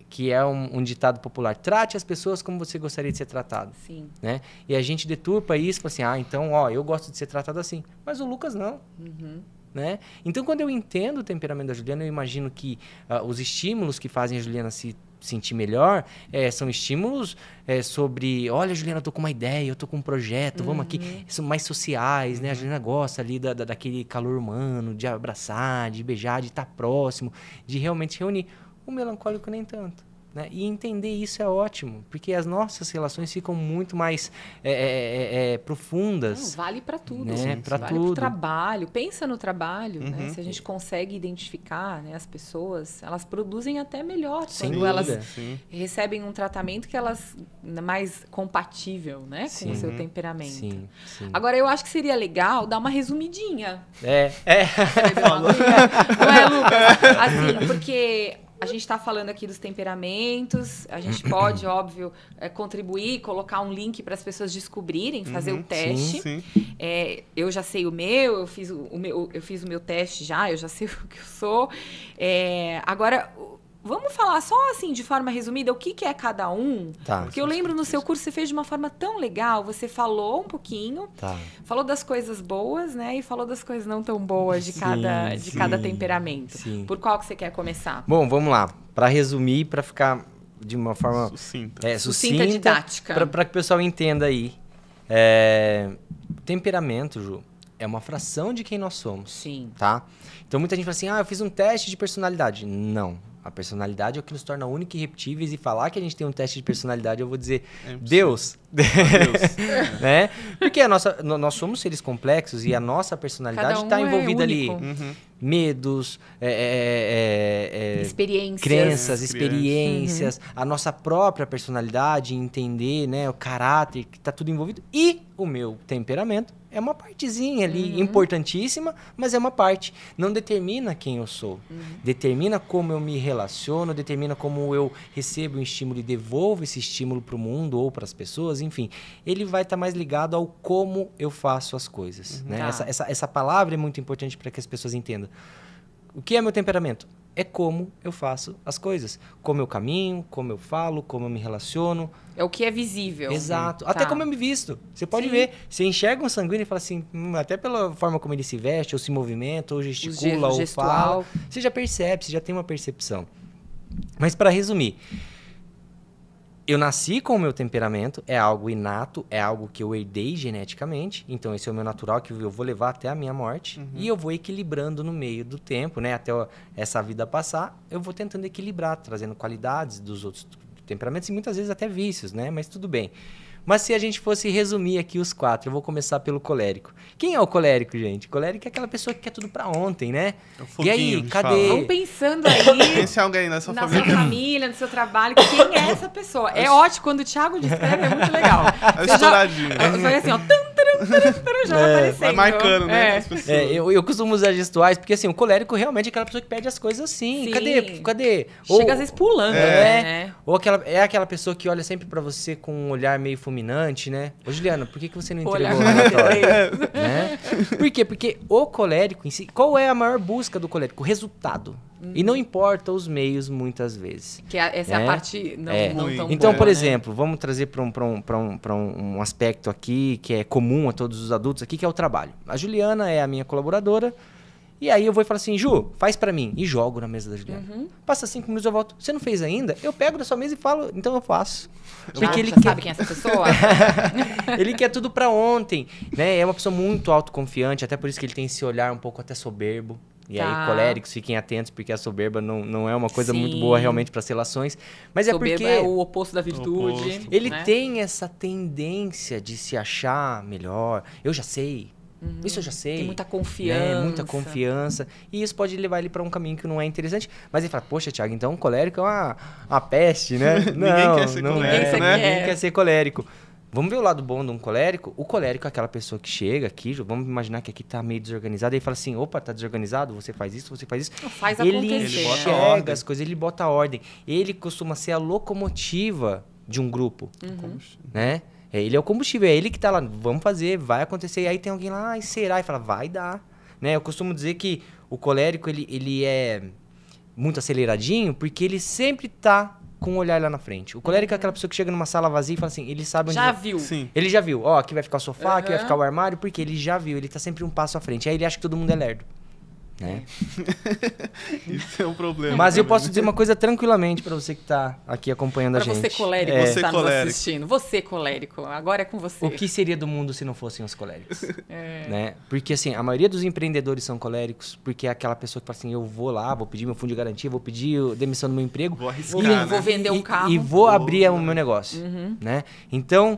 que é um ditado popular. Trate as pessoas como você gostaria de ser tratado. Sim. Né? E a gente deturpa isso, fala assim, então, ó, eu gosto de ser tratado assim. Mas o Lucas não. Né? Então, quando eu entendo o temperamento da Juliana, eu imagino que os estímulos que fazem a Juliana se sentir melhor são estímulos sobre, olha, Juliana, eu tô com uma ideia, eu tô com um projeto, vamos aqui. São mais sociais, né? A Juliana gosta ali daquele calor humano, de abraçar, de beijar, de estar próximo, de realmente reunir. O melancólico nem tanto. Né? E entender isso é ótimo, porque as nossas relações ficam muito mais profundas. Não, vale para tudo. Né? Para vale tudo. Pro trabalho. Pensa no trabalho. Né? Se a gente consegue identificar, né, as pessoas, elas produzem até melhor quando elas recebem um tratamento que elas mais compatível, né, com o seu temperamento. Sim. Agora, eu acho que seria legal dar uma resumidinha. Não é, Lucas? Assim, porque a gente está falando aqui dos temperamentos, a gente pode, óbvio, contribuir, colocar um link para as pessoas descobrirem, fazer o teste. Sim. Eu já sei o meu, eu fiz o meu teste já, eu já sei o que eu sou. Agora, vamos falar só assim, de forma resumida, o que é cada um? Tá. Porque eu lembro no seu curso você fez de uma forma tão legal, você falou um pouquinho, falou das coisas boas, né? E falou das coisas não tão boas de cada temperamento. Sim. Por qual que você quer começar? Bom, vamos lá. Para resumir, para ficar de uma forma sucinta, didática. Para que o pessoal entenda aí. Temperamento, Ju, é uma fração de quem nós somos. Sim. Tá? Então muita gente fala assim, eu fiz um teste de personalidade. Não. A personalidade é o que nos torna únicos e irrepetíveis, e falar que a gente tem um teste de personalidade, eu vou dizer, Deus. Né? Porque nós somos seres complexos e a nossa personalidade está envolvida ali. Medos, experiências. Crenças, experiências, a nossa própria personalidade, entender, né, o caráter, que está tudo envolvido. E o meu temperamento é uma partezinha ali, importantíssima, mas é uma parte. Não determina quem eu sou. Determina como eu me relaciono, determina como eu recebo um estímulo e devolvo esse estímulo para o mundo ou para as pessoas, enfim. Ele vai estar mais ligado ao como eu faço as coisas. Né? Essa palavra é muito importante para que as pessoas entendam. O que é meu temperamento? É como eu faço as coisas. Como eu caminho, como eu falo, como eu me relaciono. É o que é visível. Exato. Até como eu me visto. Você pode ver. Você enxerga um sanguíneo e fala assim, até pela forma como ele se veste, ou se movimenta, ou gesticula, ou fala. Você já percebe, você já tem uma percepção. Mas para resumir, eu nasci com o meu temperamento, é algo inato, é algo que eu herdei geneticamente, então esse é o meu natural que eu vou levar até a minha morte, e eu vou equilibrando no meio do tempo, né, até essa vida passar, eu vou tentando equilibrar, trazendo qualidades dos outros temperamentos e muitas vezes até vícios, né, mas tudo bem. Mas se a gente fosse resumir aqui os 4, eu vou começar pelo colérico. Quem é o colérico, gente? O colérico é aquela pessoa que quer tudo pra ontem, né? E aí, cadê? Vamos pensando aí Pense em alguém na sua família, no seu trabalho. Quem é essa pessoa? É ótimo, quando o Thiago descreve, é muito legal. É estouradinho. Vai assim, ó, já vai aparecendo. Vai marcando, né? As pessoas. Eu costumo usar gestuais, porque assim, o colérico realmente é aquela pessoa que pede as coisas assim. Sim. Cadê? Chega às vezes pulando, né? Ou aquela pessoa que olha sempre pra você com um olhar meio fulminante, né? Ô, Juliana, por que você não entregou o relatório? Né? Por quê? Porque o colérico em si, qual é a maior busca do colérico? O resultado. E não importa os meios, muitas vezes. Que essa é a parte não tão Então, boa, por né? exemplo, vamos trazer para um aspecto aqui que é comum a todos os adultos aqui, que é o trabalho. A Juliana é a minha colaboradora, e aí eu vou falar assim, Ju, faz para mim. E jogo na mesa da Juliana. Passa 5 minutos, eu volto. Você não fez ainda? Eu pego da sua mesa e falo, então eu faço. Porque ele quer... sabe quem é essa pessoa? Ele quer tudo para ontem, né? É uma pessoa muito autoconfiante, até por isso que ele tem esse olhar um pouco até soberbo. E aí, coléricos, fiquem atentos, porque a soberba não é uma coisa muito boa realmente para as relações. Mas soberba é porque... é o oposto da virtude. Ele né? tem essa tendência de se achar melhor. Eu já sei. Isso eu já sei. Tem muita confiança. Né? Muita confiança. E isso pode levar ele para um caminho que não é interessante. Mas ele fala, poxa, Thiago, então colérico é uma peste, né? Ninguém quer ser colérico, né? Ninguém quer ser colérico. Vamos ver o lado bom de um colérico? O colérico é aquela pessoa que chega aqui, vamos imaginar que aqui tá meio desorganizado, e ele fala assim, opa, tá desorganizado, você faz isso, você faz isso. Faz ele acontecer. enxerga as coisas, ele bota a ordem. Ele costuma ser a locomotiva de um grupo, né? Ele é o combustível, é ele que tá lá, vamos fazer, vai acontecer. E aí tem alguém lá, e será? E fala, vai dar. Né? Eu costumo dizer que o colérico, ele é muito aceleradinho, porque ele sempre tá com um olhar lá na frente. O colérico é aquela pessoa que chega numa sala vazia e fala assim, ele sabe onde... Já viu. Sim. Ele já viu. Ó, aqui vai ficar o sofá, aqui vai ficar o armário, porque ele já viu, ele tá sempre um passo à frente. Aí ele acha que todo mundo é lerdo. Né? Isso é um problema. Mas eu também, posso dizer uma coisa tranquilamente pra você que tá aqui acompanhando a gente. Pra você colérico que tá nos assistindo. Você colérico, agora é com você. O que seria do mundo se não fossem os coléricos? Né? Porque assim, a maioria dos empreendedores são coléricos, porque é aquela pessoa que fala assim, eu vou lá, vou pedir meu fundo de garantia, vou pedir demissão do meu emprego. Vou arriscar, vou vender um carro. E vou abrir o meu negócio. Né? Então,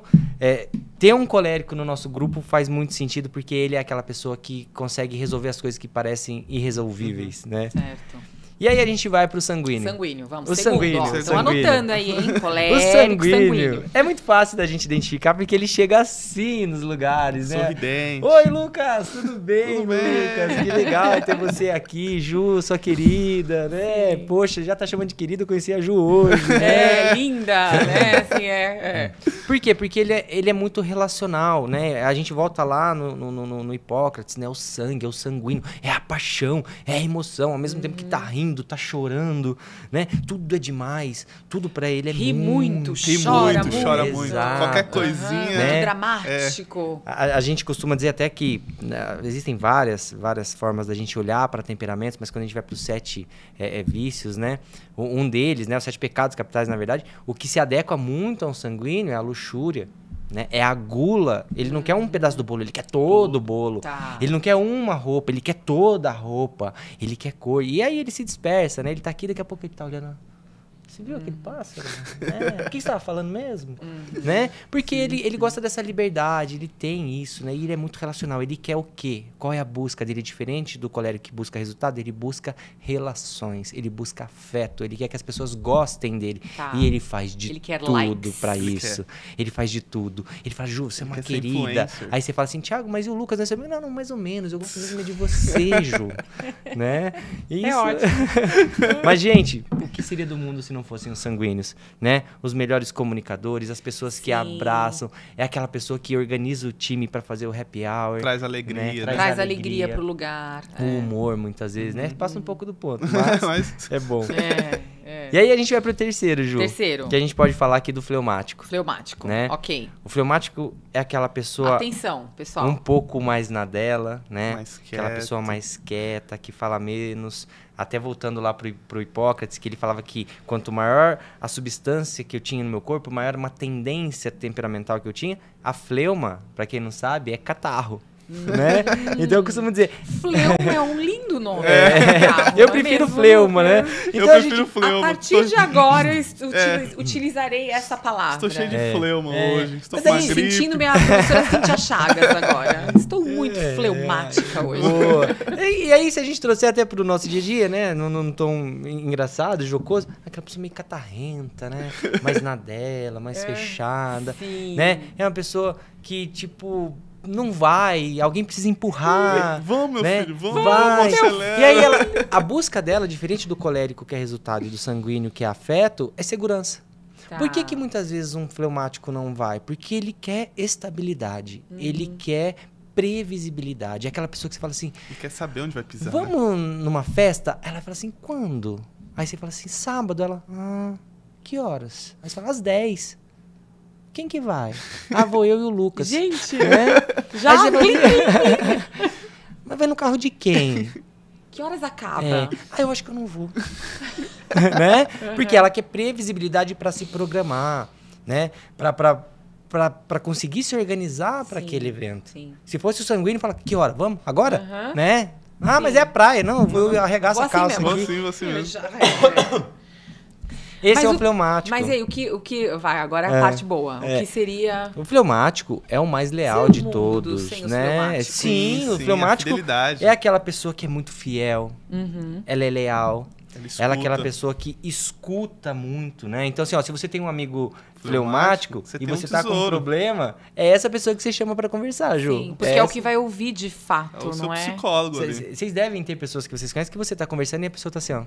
ter um colérico no nosso grupo faz muito sentido, porque ele é aquela pessoa que consegue resolver as coisas que parecem irresolvíveis, né? Certo. E aí a gente vai pro sanguíneo. Sanguíneo, vamos. O Segundo, sanguíneo. Estão anotando aí, hein? Colérico, O sanguíneo. É muito fácil da gente identificar, porque ele chega assim nos lugares, né? Sorridente. Oi, Lucas, tudo bem, Tudo bem? Lucas? Que legal ter você aqui, Ju, sua querida, né? Sim. Poxa, já tá chamando de querida, eu conheci a Ju hoje. Né? Linda, né? Assim, Por quê? Porque ele é muito relacional, né? A gente volta lá no Hipócrates, né? O sangue, é o sanguíneo, é a paixão, é a emoção, ao mesmo tempo que tá rindo, tá chorando, né? Tudo é demais, tudo pra ele é ri muito, chora muito. Qualquer coisinha. Né? Muito dramático. A gente costuma dizer até que existem várias formas da gente olhar para temperamentos, mas quando a gente vai para os 7 vícios, né? Um deles, né? Os 7 pecados capitais, na verdade, o que se adequa muito a um sanguíneo é a luxúria. Né? É a gula. Ele não quer um pedaço do bolo, ele quer todo o bolo. Tá. Ele não quer uma roupa, ele quer toda a roupa. Ele quer cor. E aí ele se dispersa, né? Ele tá aqui, daqui a pouco ele tá olhando. Você viu aquele pássaro? O que você estava falando mesmo? Né? Porque ele gosta dessa liberdade, ele tem isso, né? E ele é muito relacional. Ele quer o quê? Qual é a busca dele? Diferente do colérico que busca resultado, ele busca relações, ele busca afeto, ele quer que as pessoas gostem dele. Tá. E ele faz de tudo pra isso. Ele faz de tudo. Ele fala, Ju, você é uma querida. Aí você fala assim, Thiago, mas e o Lucas? Não, mais ou menos. Eu gosto mesmo de você, Ju. Né? Isso. É ótimo. Mas, gente, o que seria do mundo se não fossem os sanguíneos, né? Os melhores comunicadores, as pessoas que abraçam, é aquela pessoa que organiza o time para fazer o happy hour. Traz alegria. Né? Traz alegria pro lugar. O humor, muitas vezes, né? Passa um pouco do ponto, mas é bom. E aí a gente vai pro terceiro, Ju. Terceiro. Que a gente pode falar aqui do fleumático. Fleumático, né? ok. O fleumático é aquela pessoa... Atenção, pessoal. Um pouco mais na dela, né? Mais aquela pessoa mais quieta, que fala menos... Até voltando lá pro Hipócrates, que ele falava que quanto maior a substância que eu tinha no meu corpo, maior uma tendência temperamental que eu tinha. A fleuma, para quem não sabe, é catarro. Né? Então eu costumo dizer... Fleuma é um lindo nome. Eu prefiro fleuma, né? Então, eu prefiro fleuma. A partir de agora eu utilizarei essa palavra. Estou cheio de fleuma hoje. Estou com uma gripe. Sentindo minha professora Cíntia Chagas agora. Estou muito fleumática hoje. E aí, se a gente trouxer até pro nosso dia a dia, né? Num tom engraçado, jocoso, aquela pessoa meio catarrenta, né? Mais na dela, mais fechada. Sim. Né? É uma pessoa que, tipo... Não vai, alguém precisa empurrar. Vamos, meu né? filho, vamos, acelera. E aí, a busca dela, diferente do colérico, que é resultado, e do sanguíneo, que é afeto, é segurança. Tá. Por que muitas vezes um fleumático não vai? Porque ele quer estabilidade, ele quer previsibilidade. É aquela pessoa que você fala assim, E quer saber onde vai pisar, né? vamos numa festa? Ela fala assim, quando? Aí você fala assim, sábado. Ela, que horas? Aí você fala, às 10. Quem que vai? Vou eu e o Lucas. Gente, Né? já Aí você fala assim, mas vai no carro de quem? que horas acaba? Eu acho que eu não vou. Né? Porque ela quer previsibilidade para se programar, né? Para conseguir se organizar para Sim, aquele evento. Sim. Se fosse o sanguíneo, fala, que hora? Vamos? Agora? Aham. Né? Mas é praia. Não, eu arregaço Vou a calça assim aqui. Vou assim mesmo. Esse Mas é o fleumático. Mas aí, o que vai, agora é a parte boa. O que seria... O fleumático é o mais leal Sem de o mundo todos, sem os né? fleumáticos. Sim, o a fleumático fidelidade. é aquela pessoa que é muito fiel, ela é leal, Ele ela é aquela escuta. pessoa que escuta muito, né? Então, assim, ó, se você tem um amigo fleumático Você e tem um você tá com um tesouro. problema, é essa pessoa que você chama pra conversar, Ju. Sim, porque é o que vai ouvir de É fato, o seu não é? psicólogo ali. Vocês devem ter pessoas que vocês conhecem que você tá conversando e a pessoa tá assim, ó.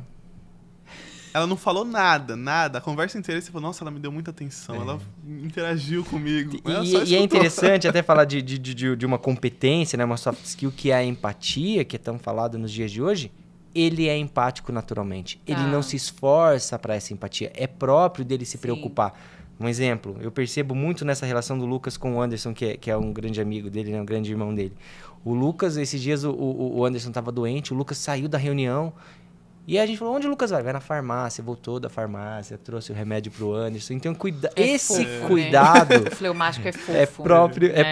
Ela não falou nada. A conversa inteira você falou, nossa, ela me deu muita atenção. Ela interagiu comigo. Ela só E é escutou. interessante até falar de uma competência, né? Uma soft skill que é a empatia, que é tão falada nos dias de hoje. Ele é empático naturalmente. Ele Tá. não se esforça para essa empatia. É próprio dele se Sim. preocupar. Um exemplo, eu percebo muito nessa relação do Lucas com o Anderson, que é um grande amigo dele, né? Um grande irmão dele. O Lucas, esses dias o Anderson estava doente, o Lucas saiu da reunião. E a gente falou, onde o Lucas vai? Vai na farmácia, voltou da farmácia, trouxe o remédio pro Anderson. Então, esse fofo, né? cuidado O fleumático é fofo. é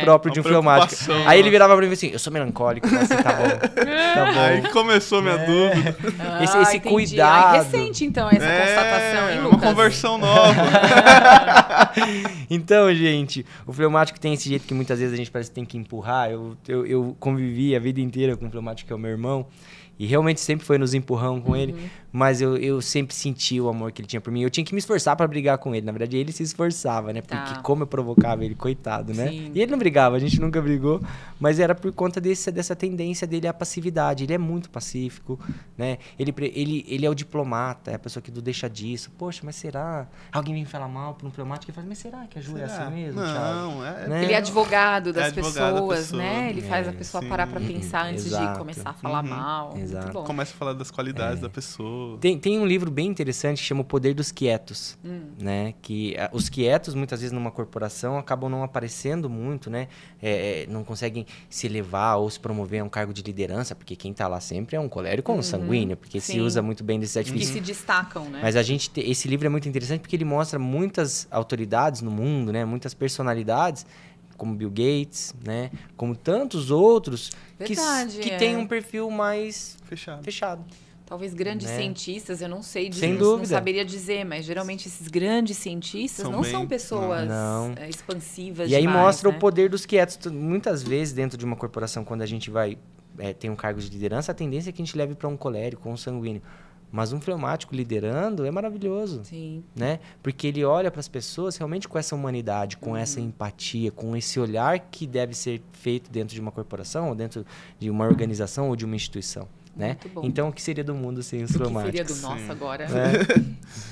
próprio de um Uma fleumático. preocupação. Aí ele virava pra mim e falou assim, eu sou melancólico. Eu falei assim, tá bom, tá bom. Aí começou minha dúvida. Esse entendi. cuidado. É recente, então, essa constatação, hein, É Lucas? uma conversão nova. Então, gente, o fleumático tem esse jeito que muitas vezes a gente parece que tem que empurrar. Eu convivi a vida inteira com o fleumático, que é o meu irmão. E realmente sempre foi nos empurrão com ele, mas eu sempre senti o amor que ele tinha por mim. Eu tinha que me esforçar pra brigar com ele. Na verdade, ele se esforçava, né? Tá. Porque como eu provocava ele, coitado, né? Sim. E ele não brigava, a gente nunca brigou, mas era por conta dessa tendência dele à passividade. Ele é muito pacífico, né? Ele é o diplomata, é a pessoa que não deixa disso. Poxa, mas será? Alguém vem falar mal por um fleumático e fala, mas será que a Ju é Será? assim mesmo, Thiago? Não, Né? Ele é advogado das advogado da pessoas, pessoa. né? Ele faz a É, pessoa sim. parar pra pensar antes de Exato. começar a falar mal. Exato. Muito bom. Começa a falar das qualidades da pessoa. Tem um livro bem interessante que chama O Poder dos Quietos, né? Que os quietos, muitas vezes numa corporação, acabam não aparecendo muito, né? Não conseguem se elevar ou se promover a um cargo de liderança, porque quem tá lá sempre é um colérico ou um sanguíneo, porque se Sim. usa muito bem desses Que artifícios. se destacam, né? Mas esse livro é muito interessante porque ele mostra muitas autoridades no mundo, né? Muitas personalidades, como Bill Gates, né? Como tantos outros Verdade, que é. têm um perfil mais Fechado. fechado. Talvez grandes Né? cientistas, eu não sei disso, Sem não dúvida. saberia dizer, mas geralmente esses grandes cientistas São não bem- são pessoas Não. expansivas E aí demais, mostra né? o poder dos quietos. Muitas vezes, dentro de uma corporação, quando a gente vai tem um cargo de liderança, a tendência é que a gente leve para um colérico, um sanguíneo. Mas um fleumático liderando é maravilhoso, Sim. né? Porque ele olha para as pessoas realmente com essa humanidade, com essa empatia, com esse olhar que deve ser feito dentro de uma corporação, ou dentro de uma organização ou de uma instituição, né? Muito bom. Então, o que seria do mundo sem os O que fleumáticos? seria do nosso Sim. agora? Né?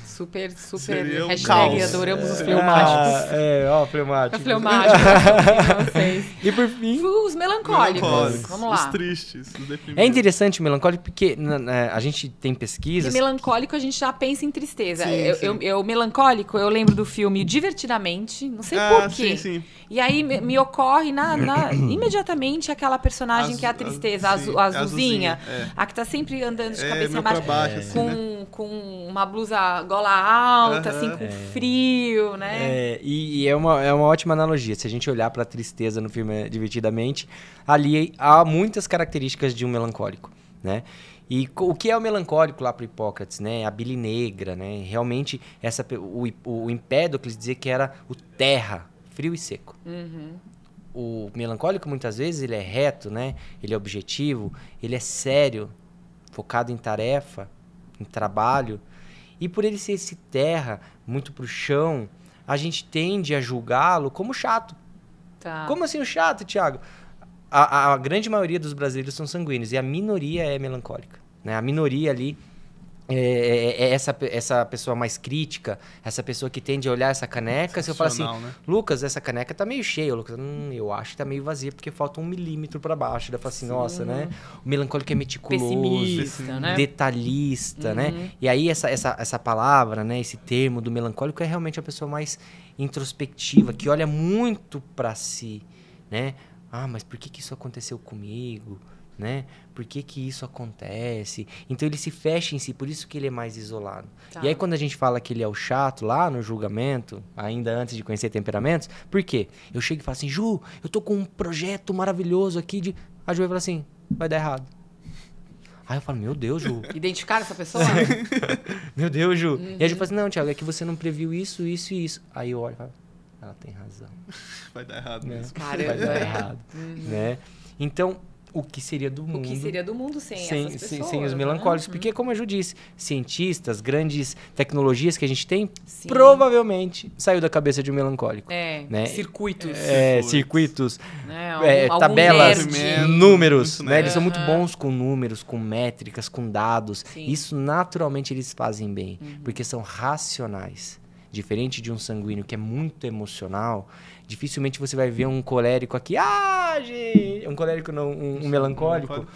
Super Seria um hashtag caos. adoramos os Seria fleumáticos. Ó, fleumático. É fleumático, vocês. E por fim... Os melancólicos. Melancólicos, Vamos lá. Os tristes, os deprimidos. É interessante o melancólico porque a gente tem Porque pesquisas... melancólico a gente já pensa em tristeza. Sim, Eu melancólico, eu lembro do filme Divertidamente, não sei Ah, porquê. sim, sim. E aí me ocorre imediatamente aquela personagem que é a tristeza, a sim, azulzinha, é. a que tá sempre andando de É, cabeça meio pra baixa, baixo, assim, né? com uma blusa gola alta, assim, com frio, né? E é uma ótima analogia. Se a gente olhar para a tristeza no filme Divertidamente, ali há muitas características de um melancólico, né? E o que é o melancólico lá para Hipócrates, né? A bile negra, né? Realmente o Empédocles dizia que era o terra, frio e seco. Uhum. O melancólico muitas vezes ele é reto, né? Ele é objetivo, ele é sério, focado em tarefa, em trabalho. E por ele ser esse terra, muito pro chão, a gente tende a julgá-lo como chato. Tá. Como assim o chato, Thiago? A grande maioria dos brasileiros são sanguíneos e a minoria é melancólica, né? A minoria ali essa pessoa mais crítica, essa pessoa que tende a olhar essa caneca, se eu falar assim, Né? Lucas, essa caneca tá meio cheia, Lucas, eu acho que tá meio vazia porque falta 1 milímetro para baixo. Daí eu falo assim, nossa, né? O melancólico é meticuloso, Pessimista, né? detalhista, né? E aí essa palavra, né, esse termo do melancólico é realmente a pessoa mais introspectiva, que olha muito para si, né? Ah, mas por que isso aconteceu comigo? Né? Por que isso acontece? Então ele se fecha em si, por isso que ele é mais isolado. Tá. E aí quando a gente fala que ele é o chato lá no julgamento, ainda antes de conhecer temperamentos, por quê? Eu chego e falo assim, Ju, eu tô com um projeto maravilhoso aqui de... A Ju vai falar assim, vai dar errado. Aí eu falo, meu Deus, Ju. Identificaram essa pessoa? Meu Deus, Ju. E a Ju fala assim, não, Thiago, é que você não previu isso, isso e isso. Aí eu olho e falo, ela tem razão. Vai dar errado mesmo. Caramba. Vai dar errado. Né? Então... O que seria do mundo? O que seria do mundo sem essas pessoas? Sem os melancólicos. Né? Porque, como a Ju disse, cientistas, grandes tecnologias que a gente tem, Sim. provavelmente saiu da cabeça de um melancólico. Né? Circuitos. Circuitos, Né? tabelas, nerd. números. Muito Né? Eles são Uhum. muito bons com números, com métricas, com dados. Sim. Isso, naturalmente, eles fazem bem. Porque são racionais. Diferente de um sanguíneo que é muito emocional, dificilmente você vai ver um colérico aqui. Ah, gente! Um colérico não, um melancólico.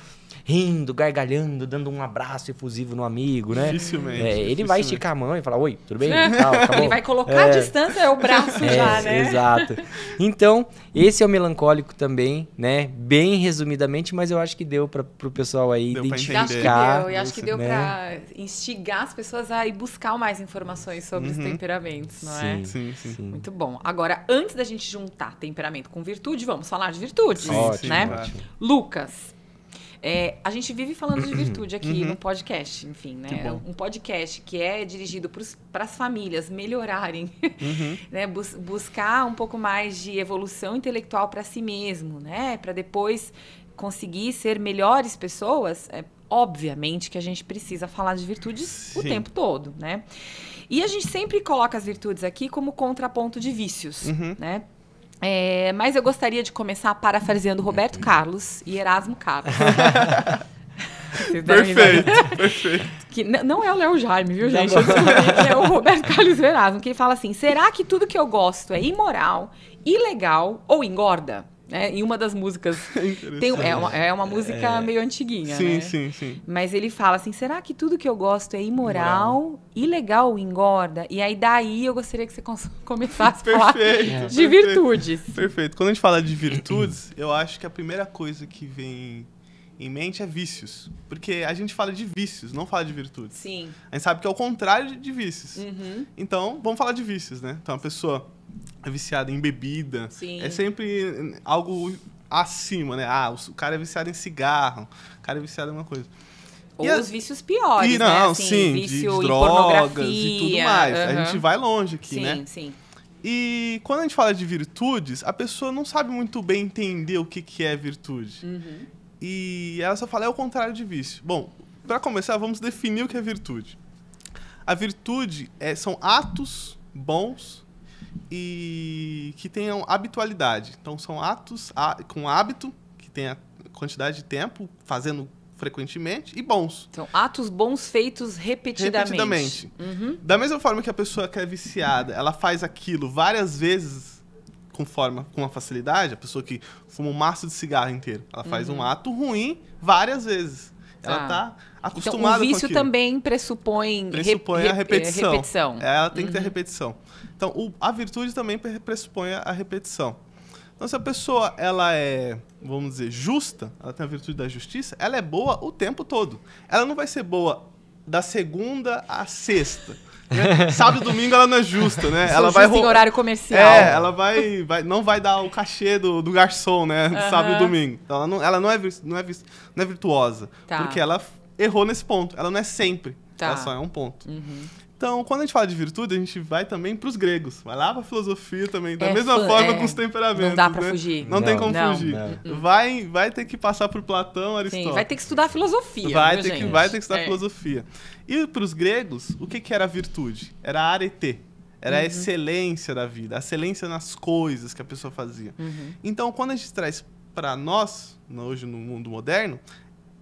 Rindo, gargalhando, dando um abraço efusivo no amigo, né? Dificilmente. Ele vai esticar a mão e falar, oi, tudo bem? Tal, acabou? Ele vai colocar a distância, é o braço já, né? Exato. Então, esse é o melancólico também, né? Bem resumidamente, mas eu acho que deu para o pessoal aí Deu pra Eu acho que identificar. deu, e acho que deu né? pra instigar as pessoas a ir buscar mais informações sobre os temperamentos, não é? Sim. Muito bom. Agora, antes da gente juntar temperamento com virtude, vamos falar de virtudes, Sim, Ótimo, né? ótimo. Lucas, a gente vive falando de virtude aqui no podcast, enfim, né? Que bom. Um podcast que é dirigido para as famílias melhorarem, né? Buscar um pouco mais de evolução intelectual para si mesmo, né? Para depois conseguir ser melhores pessoas. Obviamente que a gente precisa falar de virtudes o Sim. tempo todo, né? E a gente sempre coloca as virtudes aqui como contraponto de vícios, né? Mas eu gostaria de começar parafraseando Roberto Carlos e Erasmo Carlos. Vocês devem Perfeito. que não é o Léo Jaime, viu, gente? Eu descobri que é o Roberto Carlos Erasmo, que ele fala assim, será que tudo que eu gosto é imoral, ilegal ou engorda? Em uma das músicas, é uma música meio antiguinha, né? Sim. Mas ele fala assim, será que tudo que eu gosto é imoral, ilegal ou engorda? E aí daí eu gostaria que você começasse a falar de virtudes. Perfeito. Quando a gente fala de virtudes, eu acho que a primeira coisa que vem em mente é vícios. Porque a gente fala de vícios, não fala de virtudes. Sim. A gente sabe que é o contrário de vícios. Então, vamos falar de vícios, né? Então, a pessoa é viciada em bebida. Sim. É sempre algo acima, né? O cara é viciado em cigarro, o cara é viciado em uma coisa. Ou E os vícios piores, né? Não, Assim, sim, vício de em drogas pornografia. e tudo mais. A gente vai longe aqui, sim, né? Sim. E quando a gente fala de virtudes, a pessoa não sabe muito bem entender o que é virtude. E ela só fala, é o contrário de vício. Bom, para começar, vamos definir o que é virtude. A virtude são atos bons e que tenham habitualidade. Então, são atos com hábito, que tem a quantidade de tempo, fazendo frequentemente, e bons. Então, atos bons feitos repetidamente. Da mesma forma que a pessoa que é viciada, ela faz aquilo várias vezes com uma facilidade, a pessoa que fuma um maço de cigarro inteiro, ela faz um ato ruim várias vezes. Ela tá acostumada com aquilo. Então, o vício também pressupõe a repetição. Ela tem que ter repetição. Então, a virtude também pressupõe a repetição. Então, se a pessoa ela é, vamos dizer, justa, ela tem a virtude da justiça, ela é boa o tempo todo. Ela não vai ser boa da segunda à sexta. Né? Sábado e domingo ela não é justa, né? Ela vai em horário comercial. ela não vai dar o cachê do garçom, né? De sábado e domingo. Então, ela não é virtuosa. Tá. Porque ela errou nesse ponto. Ela não é sempre. Tá. Ela só é um ponto. Então, quando a gente fala de virtude, a gente vai também para os gregos. Vai lá para a filosofia também, da mesma forma com os temperamentos. Não dá para né? fugir. Não tem como Não. fugir. Não. Vai ter que passar por Platão, Aristóteles. Sim, vai ter que estudar filosofia. Vai viu, ter gente? que estudar filosofia. E para os gregos, o que era a virtude? Era a arete. Era a excelência da vida, a excelência nas coisas que a pessoa fazia. Então, quando a gente traz para nós, hoje no mundo moderno,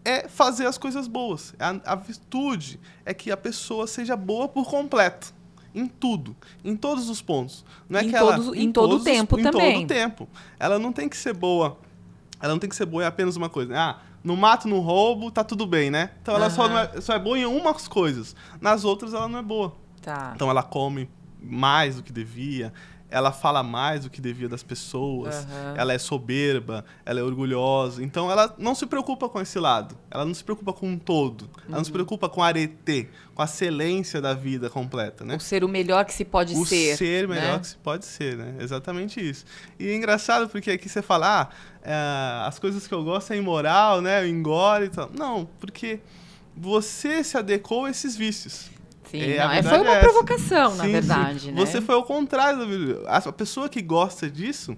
é fazer as coisas boas. A virtude é que a pessoa seja boa por completo. Em tudo. Em todos os pontos. Não é em todo o tempo também. Em todo o tempo. Ela não tem que ser boa. Ela não tem que ser boa em apenas uma coisa. Ah, no mato, no roubo, tá tudo bem, né? Então ela só é boa em umas coisas. Nas outras ela não é boa. Tá. Então ela come mais do que devia. Ela fala mais do que devia das pessoas, ela é soberba, ela é orgulhosa. Então, ela não se preocupa com esse lado. Ela não se preocupa com um todo. Ela não se preocupa com a arete, com a excelência da vida completa, né? O ser o melhor que se pode ser. O ser melhor, né? que se pode ser, né? Exatamente isso. E é engraçado porque aqui você fala, as coisas que eu gosto é imoral, né? Eu engole e tal. Não, porque você se adequou a esses vícios. Sim, foi uma provocação, na verdade. Sim. Né? Você foi ao contrário. A pessoa que gosta disso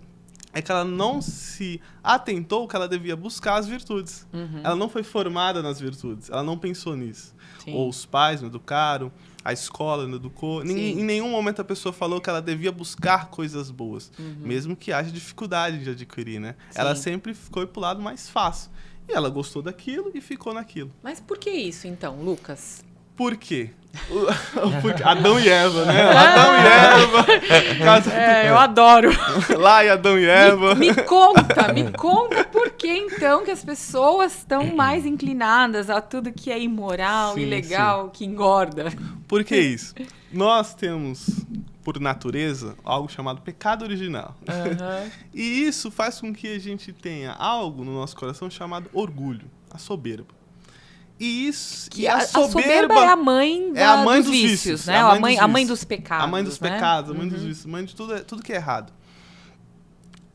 é que ela não se atentou que ela devia buscar as virtudes. Ela não foi formada nas virtudes. Ela não pensou nisso. Sim. Ou os pais não educaram, a escola não educou. Em nenhum momento a pessoa falou que ela devia buscar coisas boas. Mesmo que haja dificuldade de adquirir, né? Sim. Ela sempre foi pro lado mais fácil. E ela gostou daquilo e ficou naquilo. Mas por que isso, então, Lucas? Por quê? Porque Adão e Eva, né? Adão e Eva. Eu adoro. Lá e Adão e Eva. Me conta por que então que as pessoas estão mais inclinadas a tudo que é imoral, ilegal, que engorda. Por que isso? Nós temos, por natureza, algo chamado pecado original. E isso faz com que a gente tenha algo no nosso coração chamado orgulho, a soberba. E isso, que a soberba é a mãe, dos vícios, né? A mãe dos pecados. A mãe dos pecados, a mãe dos vícios, a mãe de tudo que é errado.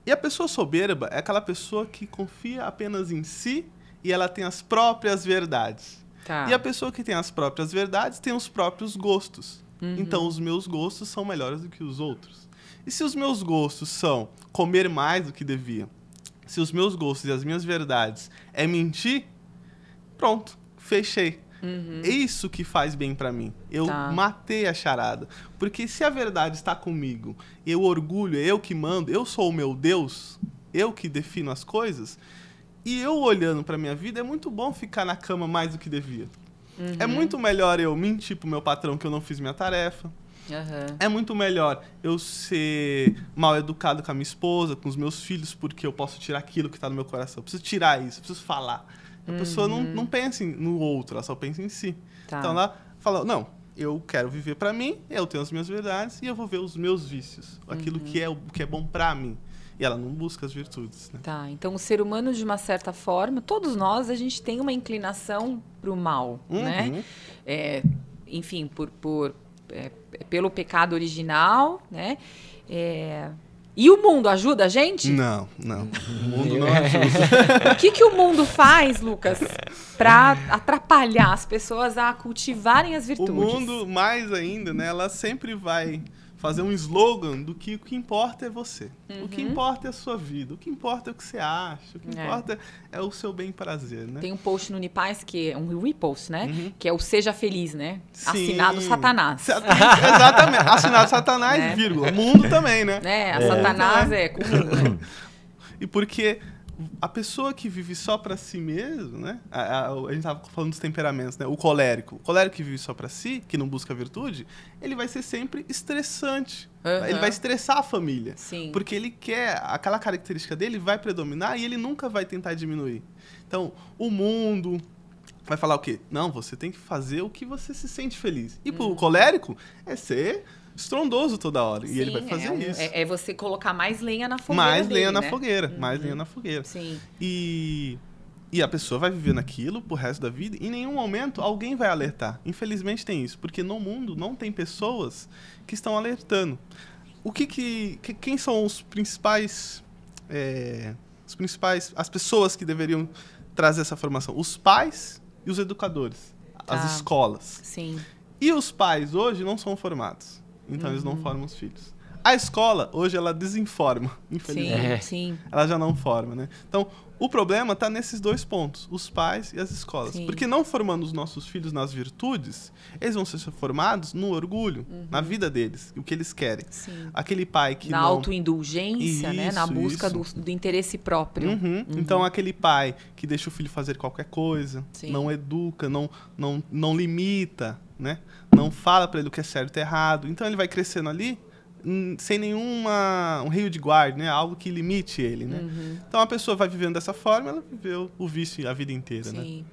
E a pessoa soberba é aquela pessoa que confia apenas em si e ela tem as próprias verdades. Tá. E a pessoa que tem as próprias verdades tem os próprios gostos. Então, os meus gostos são melhores do que os outros. E se os meus gostos são comer mais do que devia, se os meus gostos e as minhas verdades é mentir, pronto. Fechei. É isso que faz bem pra mim. Eu matei a charada. Porque se a verdade está comigo, e o orgulho é eu que mando, eu sou o meu Deus, eu que defino as coisas, e eu olhando pra minha vida, é muito bom ficar na cama mais do que devia. É muito melhor eu mentir pro meu patrão que eu não fiz minha tarefa. É muito melhor eu ser mal educado com a minha esposa, com os meus filhos, porque eu posso tirar aquilo que tá no meu coração. Eu preciso tirar isso, eu preciso falar. A pessoa não pensa no outro, ela só pensa em si. Tá. Então ela fala, não, eu quero viver pra mim, eu tenho as minhas verdades e eu vou ver os meus vícios, aquilo que é bom pra mim. E ela não busca as virtudes. Né? Tá, então o ser humano, de uma certa forma, todos nós, a gente tem uma inclinação pro mal, né? Enfim, pelo pecado original, né? E o mundo ajuda a gente? Não. O mundo não ajuda. O que o mundo faz, Lucas, para atrapalhar as pessoas a cultivarem as virtudes? O mundo, mais ainda, né? Ela sempre vai fazer um slogan do que o que importa é você. O que importa é a sua vida. O que importa é o que você acha. O que importa é o seu bem-prazer, né? Tem um post no Unipaz, que é um repost, né? Que é o Seja Feliz, né? Sim. Assinado Satanás. Exatamente. Assinado Satanás, vírgula. Mundo também, né? Satanás é com o mundo. E porque a pessoa que vive só pra si mesmo, né? A gente tava falando dos temperamentos, né? O colérico que vive só pra si, que não busca virtude, ele vai ser sempre estressante. Ele vai estressar a família. Sim. Porque ele quer, aquela característica dele vai predominar e ele nunca vai tentar diminuir. Então, o mundo vai falar o quê? Não, você tem que fazer o que você se sente feliz. E pro colérico, é ser estrondoso toda hora. Sim, e ele vai fazer isso. É você colocar mais lenha na fogueira mais dele, lenha na né? fogueira. Mais lenha na fogueira. Sim. E a pessoa vai viver naquilo pro resto da vida e em nenhum momento alguém vai alertar. Infelizmente tem isso. Porque no mundo não tem pessoas que estão alertando. Quem são os principais... as pessoas que deveriam trazer essa formação? Os pais e os educadores. As escolas. Sim. E os pais hoje não são formados. Então eles não formam os filhos. A escola, hoje, ela desinforma, infelizmente. Sim. Ela já não forma, né? Então, o problema está nesses dois pontos, os pais e as escolas. Sim. Porque não formando os nossos filhos nas virtudes, eles vão ser formados no orgulho, na vida deles, o que eles querem. Sim. Aquele pai que Na não... autoindulgência, né? Na busca do interesse próprio. Então, aquele pai que deixa o filho fazer qualquer coisa, Sim. não educa, não limita, né? Não fala para ele o que é certo e errado. Então, ele vai crescendo ali sem um rio de guarda, né? Algo que limite ele, né? Então, a pessoa vai vivendo dessa forma, ela viveu o vício a vida inteira, né? Sim.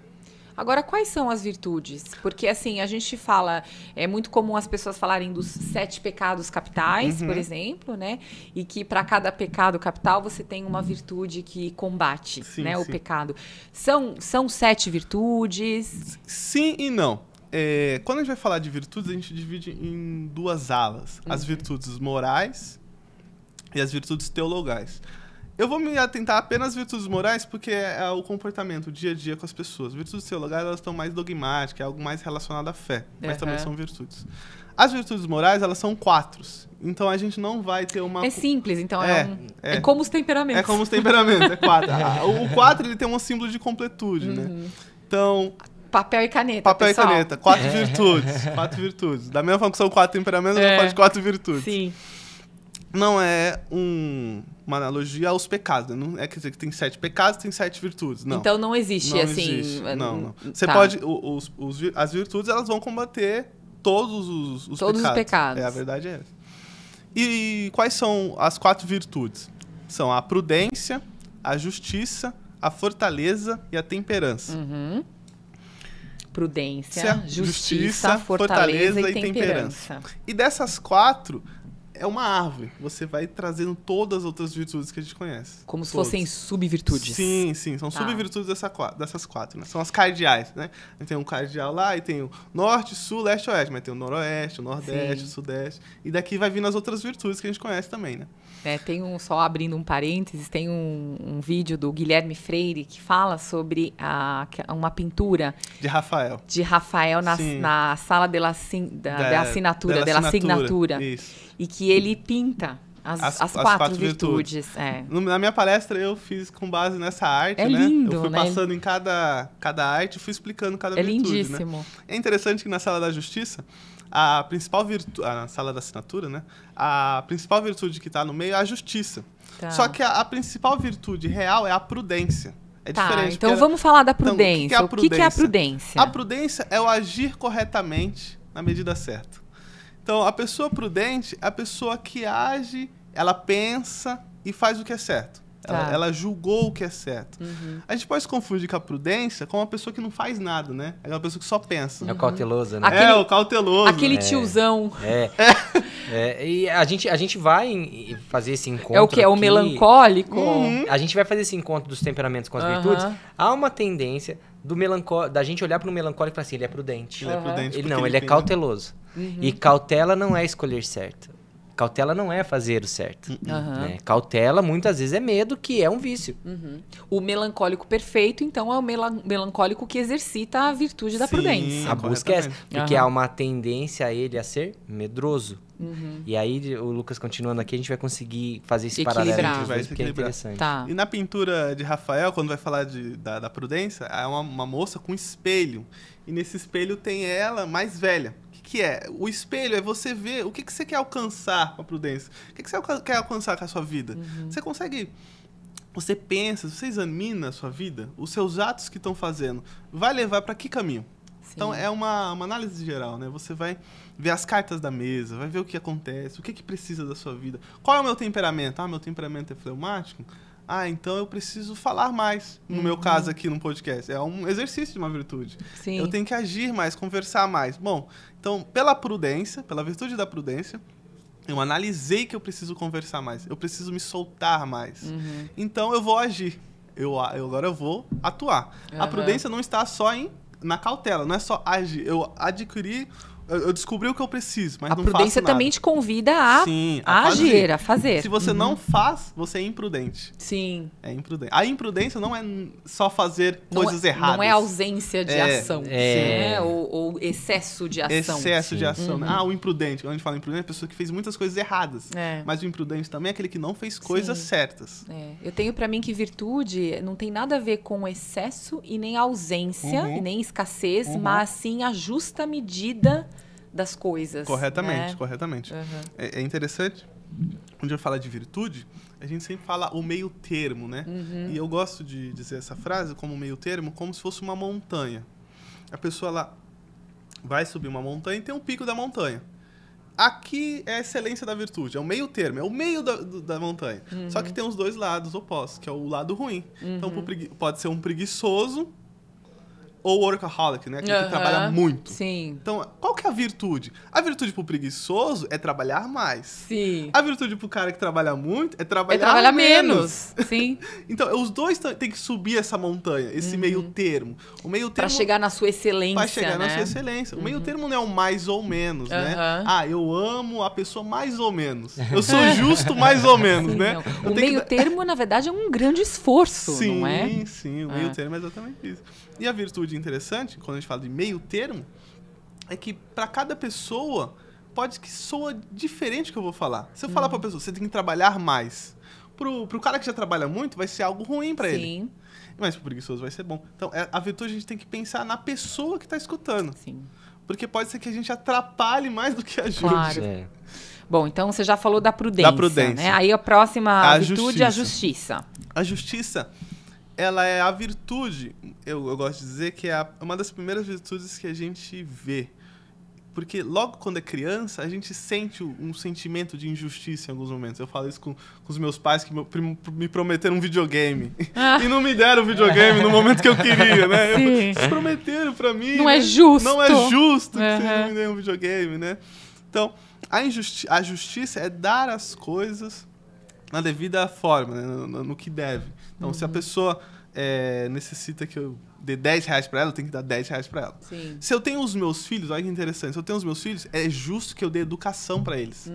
Agora, quais são as virtudes? Porque, assim, a gente fala... É muito comum as pessoas falarem dos 7 pecados capitais, por exemplo, né? E que para cada pecado capital você tem uma virtude que combate, né? O pecado. São 7 virtudes? Sim e não. Quando a gente vai falar de virtudes, a gente divide em 2 alas. As virtudes morais e as virtudes teologais. Eu vou me atentar apenas às virtudes morais porque é o comportamento, o dia a dia com as pessoas. Virtudes teologais, elas estão mais dogmáticas, é algo mais relacionado à fé, mas também são virtudes. As virtudes morais, elas são 4. Então, a gente não vai ter uma... É simples, então é como os temperamentos. É como os temperamentos, é 4. O 4, ele tem um símbolo de completude, né? Então... Papel e caneta, Papel pessoal. e caneta, 4 virtudes. 4 virtudes. Da mesma forma que são 4 temperamentos, eu falo de 4 virtudes. Sim. Não é uma analogia aos pecados, né? Não é quer dizer que tem 7 pecados, tem 7 virtudes. Não. Então não existe, Não assim... existe. Não. Você Tá. pode... as virtudes, elas vão combater todos os pecados. Todos os pecados. A verdade é essa. E quais são as 4 virtudes? São a prudência, a justiça, a fortaleza e a temperança. Prudência, justiça, fortaleza e temperança. E dessas 4, é uma árvore. Você vai trazendo todas as outras virtudes que a gente conhece. Como se Todas. fossem subvirtudes. Sim. São subvirtudes dessas 4, né? São as cardeais, né? A gente tem um cardeal lá e tem o norte, sul, leste e oeste. Mas tem o noroeste, o nordeste, o sudeste. E daqui vai vindo as outras virtudes que a gente conhece também, né? Tem só abrindo um parênteses, tem um vídeo do Guilherme Freire que fala sobre uma pintura De Rafael. na sala da assinatura. Isso. E que ele pinta as 4 virtudes. Na minha palestra, eu fiz com base nessa arte, né? Lindo, eu fui né? passando em cada arte e fui explicando cada virtude, lindíssimo. né? É interessante que na sala da justiça, a principal virtude... Na sala da assinatura, né? A principal virtude que está no meio é a justiça. Tá. Só que a principal virtude real é a prudência. É diferente. Então vamos falar da prudência. Então, o que é a prudência? A prudência é o agir corretamente na medida certa. Então, a pessoa prudente é a pessoa que age, ela pensa e faz o que é certo. Ela julgou o que é certo. A gente pode se confundir com a prudência com uma pessoa que não faz nada, né? É uma pessoa que só pensa. É o cauteloso, né? O cauteloso. Aquele tiozão. E a gente vai fazer esse encontro. É o que? É o aqui. melancólico? A gente vai fazer esse encontro dos temperamentos com as virtudes. Há uma tendência da gente olhar para o melancólico e falar assim, ele é prudente. Ele é prudente. Ele é cauteloso. E cautela não é escolher certo. Cautela não é fazer o certo. Né? Cautela, muitas vezes, é medo, que é um vício. O melancólico perfeito, então, é o melancólico que exercita a virtude da prudência. A busca é essa. Porque há uma tendência a ele a ser medroso. E aí, o Lucas continuando aqui, a gente vai conseguir fazer esse paralelo entre os dois, porque é interessante. Tá. E na pintura de Rafael, quando vai falar da prudência, é uma moça com espelho. E nesse espelho tem ela mais velha. O que é? O espelho é você ver o que você quer alcançar com a prudência. O que você quer alcançar com a sua vida. Você consegue... Você pensa, você examina a sua vida, os seus atos que estão fazendo, vai levar para que caminho? Sim. Então, é uma análise geral, né? Você vai ver as cartas da mesa, vai ver o que acontece, o que precisa da sua vida. Qual é o meu temperamento? Meu temperamento é fleumático? Então eu preciso falar mais, no meu caso aqui no podcast. É um exercício de uma virtude. Sim. Eu tenho que agir mais, conversar mais. Bom, então, pela prudência, pela virtude da prudência, eu analisei que eu preciso conversar mais, eu preciso me soltar mais. Então eu vou agir, agora eu vou atuar. A prudência não está só na cautela, não é só agir. Eu adquiri Eu descobri o que eu preciso, mas A não faço prudência nada. também te convida a, Sim, a fazer. agir, a fazer. Se você não faz, você é imprudente. Sim. É imprudente. A imprudência não é só fazer Não coisas é, erradas. Não é ausência de ação, é. né? Ou excesso de ação. Excesso de ação. Uhum. Né? O imprudente. Quando a gente fala imprudente, é a pessoa que fez muitas coisas erradas. É. Mas o imprudente também é aquele que não fez coisas Sim. certas. É. Eu tenho pra mim que virtude não tem nada a ver com excesso e nem ausência, Uhum. e nem escassez, Uhum. mas sim a justa medida das coisas. Corretamente, né? corretamente. Uhum. É interessante, quando eu falo de virtude, a gente sempre fala o meio termo, né? Uhum. E eu gosto de dizer essa frase como meio termo, como se fosse uma montanha. A pessoa lá vai subir uma montanha e tem um pico da montanha. Aqui é a excelência da virtude, é o meio termo, é o meio da montanha. Só que tem os dois lados opostos, que é o lado ruim. Então pode ser um preguiçoso ou workaholic, né? Aquele que trabalha muito. Sim. Então, qual que é a virtude? A virtude pro preguiçoso é trabalhar mais. Sim. A virtude pro cara que trabalha muito é trabalhar, Trabalhar menos. Sim. Então, os dois têm que subir essa montanha, esse meio termo. O meio Pra termo chegar na sua excelência, vai chegar né? na sua excelência. O meio termo não é o mais ou menos, né? Aham. Ah, eu amo a pessoa mais ou menos. Eu sou justo mais ou menos, Sim, né? não. Eu O tenho que meio dar- termo, na verdade, é um grande esforço, Sim, não é? sim, o meio termo é exatamente isso. E a virtude interessante, quando a gente fala de meio termo, é que para cada pessoa pode que soa diferente o que eu vou falar. Se eu falar pra pessoa, você tem que trabalhar mais. Pro cara que já trabalha muito, vai ser algo ruim para ele. Sim, Mas pro preguiçoso vai ser bom. Então, a virtude a gente tem que pensar na pessoa que tá escutando. sim. Porque pode ser que a gente atrapalhe mais do que ajude. Claro. É. Bom, então você já falou da prudência. Da prudência. Né? Aí a próxima A virtude é a justiça. justiça. A justiça, ela é a virtude, eu gosto de dizer que é uma das primeiras virtudes que a gente vê. Porque logo quando é criança, a gente sente um sentimento de injustiça em alguns momentos. Eu falo isso com os meus pais que me prometeram um videogame. Ah. E não me deram o videogame no momento que eu queria, né? Sim. Vocês prometeram pra mim. Não né? é justo. Não é justo que vocês Uhum. não me deem um videogame, né? Então, a justiça é dar as coisas na devida forma, né? no que deve. Então, se a pessoa necessita que eu dê R$10 pra ela, eu tenho que dar R$10 pra ela. Sim. Se eu tenho os meus filhos, olha que interessante, se eu tenho os meus filhos, é justo que eu dê educação pra eles.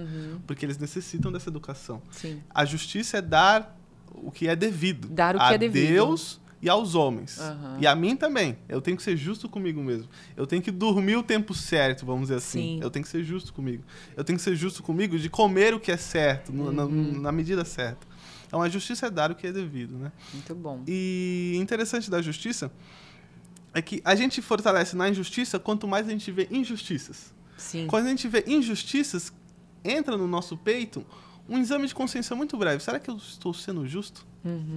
Porque eles necessitam dessa educação. Sim. A justiça é dar o que é devido. Dar o que a é devido. Deus e aos homens. Aham. E a mim também. Eu tenho que ser justo comigo mesmo. Eu tenho que dormir o tempo certo, vamos dizer assim. Sim. Eu tenho que ser justo comigo. Eu tenho que ser justo comigo de comer o que é certo, na medida certa. Então, a justiça é dar o que é devido, né? Muito bom. E interessante da justiça é que a gente fortalece na injustiça quanto mais a gente vê injustiças. Sim. Quando a gente vê injustiças, entra no nosso peito um exame de consciência muito breve. Será que eu estou sendo justo